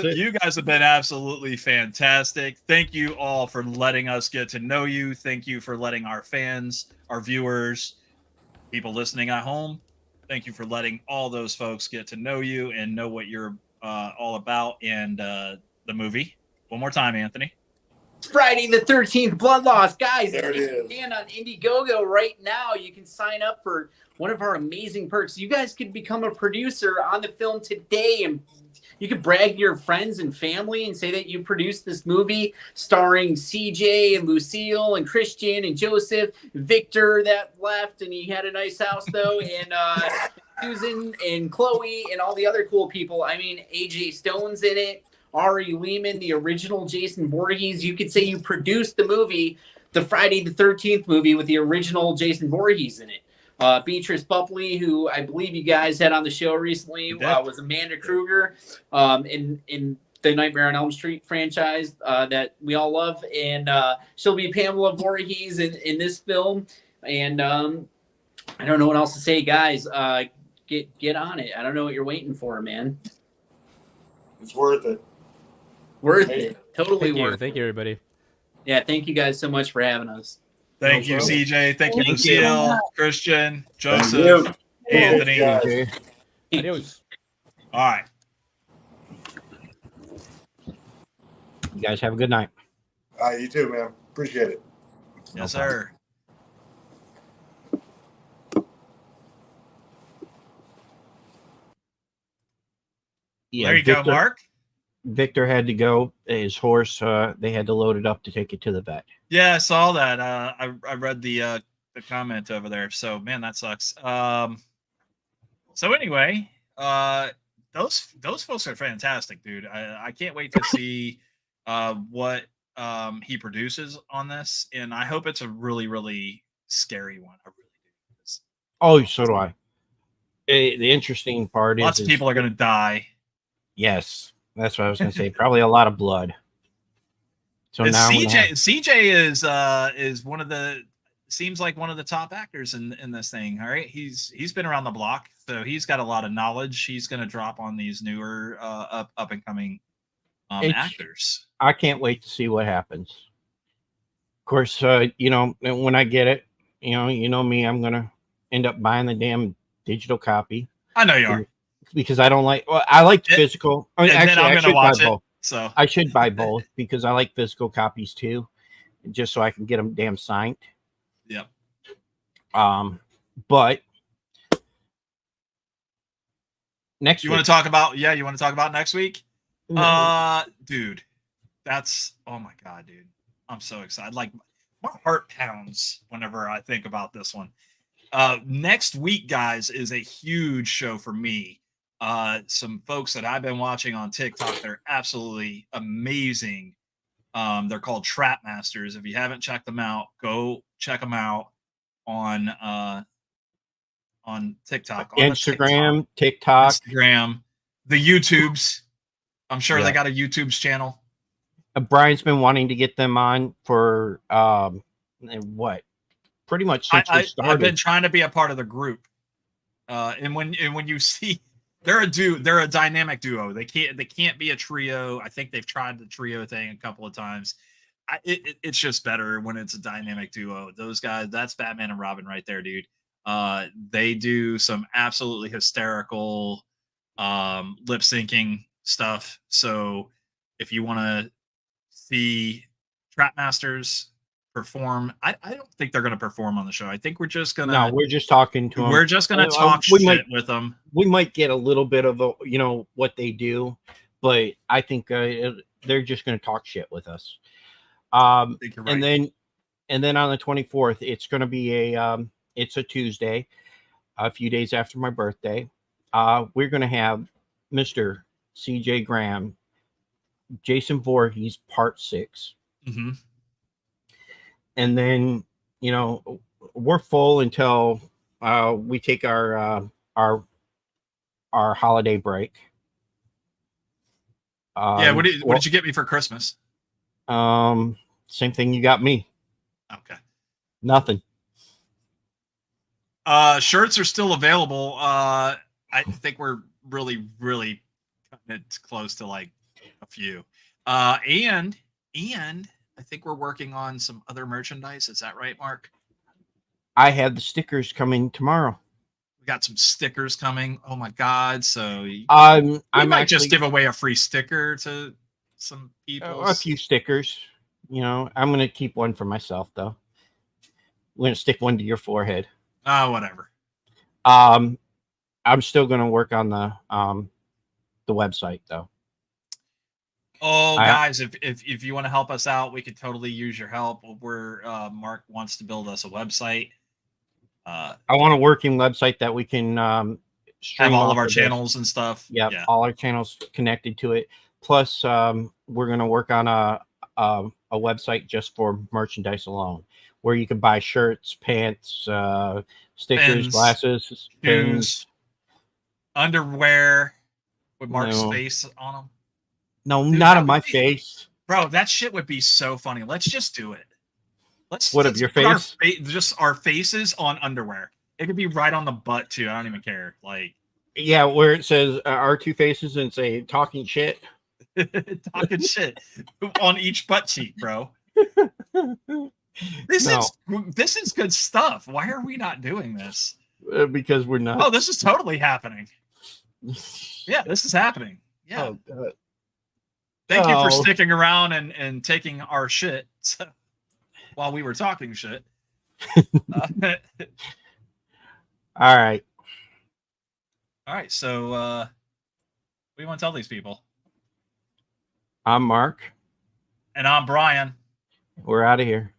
Speaker 1: have been absolutely fantastic. Thank you all for letting us get to know you. Thank you for letting our fans, our viewers, people listening at home, thank you for letting all those folks get to know you and know what you're all about and the movie. One more time, Anthony.
Speaker 3: Friday the 13th, Blood Loss. Guys,
Speaker 4: There it is.
Speaker 3: and on Indiegogo right now, you can sign up for one of our amazing perks. You guys could become a producer on the film today, and you could brag to your friends and family and say that you produced this movie starring CJ and Lucille and Christian and Joseph, Victor that left, and he had a nice house though, and Susan and Chloe and all the other cool people. I mean, AJ Stone's in it. Ari Lehman, the original Jason Voorhees. You could say you produced the movie, the Friday the 13th movie with the original Jason Voorhees in it. Beatrice Bupley, who I believe you guys had on the show recently, was Amanda Kruger in the Nightmare on Elm Street franchise that we all love. And she'll be Pamela Voorhees in this film. And I don't know what else to say, guys. Get on it. I don't know what you're waiting for, man.
Speaker 4: It's worth it.
Speaker 3: Worth it. Totally worth it.
Speaker 10: Thank you, everybody.
Speaker 3: Yeah, thank you guys so much for having us.
Speaker 1: Thank you, CJ. Thank you,
Speaker 2: Thank
Speaker 1: Lucille, Christian, Joseph, Anthony.
Speaker 10: Adios.
Speaker 1: All right.
Speaker 2: You guys have a good night.
Speaker 4: You too, man. Appreciate it.
Speaker 1: Yes, sir.
Speaker 2: Yeah,
Speaker 1: There you go, Mark.
Speaker 2: Victor had to go. His horse, they had to load it up to take it to the vet.
Speaker 1: Yeah, I saw that. I read the comment over there. So man, that sucks. So anyway, those folks are fantastic, dude. I can't wait to see what he produces on this, and I hope it's a really, really scary one. I really do.
Speaker 2: Oh, so do I. The interesting part is
Speaker 1: Lots of people are going to die.
Speaker 2: Yes, that's what I was going to say. Probably a lot of blood. So
Speaker 1: and
Speaker 2: now
Speaker 1: CJ is one of the seems like one of the top actors in this thing. All right, he's been around the block, so he's got a lot of knowledge. He's going to drop on these newer up and coming actors.
Speaker 2: I can't wait to see what happens. Of course, when I get it, you know me, I'm going to end up buying the damn digital copy.
Speaker 1: I know you are.
Speaker 2: Because I don't like. Well, I like physical. I mean, actually, I should buy both.
Speaker 1: So
Speaker 2: I should buy both because I like physical copies too, just so I can get them damn signed.
Speaker 1: Yep.
Speaker 2: But next
Speaker 1: you
Speaker 2: week,
Speaker 1: want to talk about? Yeah, you want to talk about next week? Dude, That's oh my god, dude. I'm so excited. Like my heart pounds whenever I think about this one. Next week, guys, is a huge show for me. Some folks that I've been watching on TikTok, they're absolutely amazing. They're called Trap Masters. If you haven't checked them out, go check them out on TikTok, on the
Speaker 2: Instagram, TikTok,
Speaker 1: Instagram, the YouTubes. I'm sure they got a YouTube's channel.
Speaker 2: Brian's been wanting to get them on for what? Pretty much since we started.
Speaker 1: I've been trying to be a part of the group. And when you see they're a dynamic duo. They can't be a trio. I think they've tried the trio thing a couple of times. It's just better when it's a dynamic duo. Those guys, that's Batman and Robin right there, dude. They do some absolutely hysterical lip syncing stuff. So if you want to see Trap Masters perform, I don't think they're going to perform on the show. I think we're just going to.
Speaker 2: No, we're just talking to them.
Speaker 1: We're just going to talk shit with them.
Speaker 2: We might get a little bit of what they do, but I think they're just going to talk shit with us. I think you're right. And then on the 24th, it's going to be it's a Tuesday, a few days after my birthday. We're going to have Mr. CJ Graham, Jason Voorhees, Part 6.
Speaker 1: Mm-hmm.
Speaker 2: And then, we're full until we take our holiday break.
Speaker 1: What did you get me for Christmas?
Speaker 2: Same thing you got me.
Speaker 1: Okay.
Speaker 2: Nothing.
Speaker 1: Shirts are still available. I think we're really, really cutting it close to like a few. And I think we're working on some other merchandise. Is that right, Mark?
Speaker 2: I have the stickers coming tomorrow.
Speaker 1: We got some stickers coming. Oh my god! So
Speaker 2: I
Speaker 1: might just give away a free sticker to some people.
Speaker 2: A few stickers. I'm going to keep one for myself, though. I'm going to stick one to your forehead.
Speaker 1: Whatever.
Speaker 2: I'm still going to work on the website, though.
Speaker 1: Oh, guys, if you want to help us out, we could totally use your help. Mark wants to build us a website.
Speaker 2: I want a working website that we can
Speaker 1: have all of our channels and stuff.
Speaker 2: Yeah, all our channels connected to it. Plus, we're going to work on a website just for merchandise alone, where you can buy shirts, pants, stickers,
Speaker 1: pins,
Speaker 2: glasses,
Speaker 1: shoes, underwear with Mark's face on them.
Speaker 2: No, dude, not on my face.
Speaker 1: Bro, that shit would be so funny. Let's just do it. Let's
Speaker 2: of your face?
Speaker 1: Just our faces on underwear. It could be right on the butt too. I don't even care. Like,
Speaker 2: yeah, where it says our two faces and say talking shit.
Speaker 1: Talking shit on each butt cheek, bro. This is good stuff. Why are we not doing this?
Speaker 2: Because we're not.
Speaker 1: Oh, this is totally happening. Yeah, this is happening. Yeah.
Speaker 2: Oh, God.
Speaker 1: Thank you for sticking around and taking our shit while we were talking shit.
Speaker 2: All right.
Speaker 1: All right. So, what do you want to tell these people?
Speaker 2: I'm Mark.
Speaker 1: And I'm Brian.
Speaker 2: We're out of here.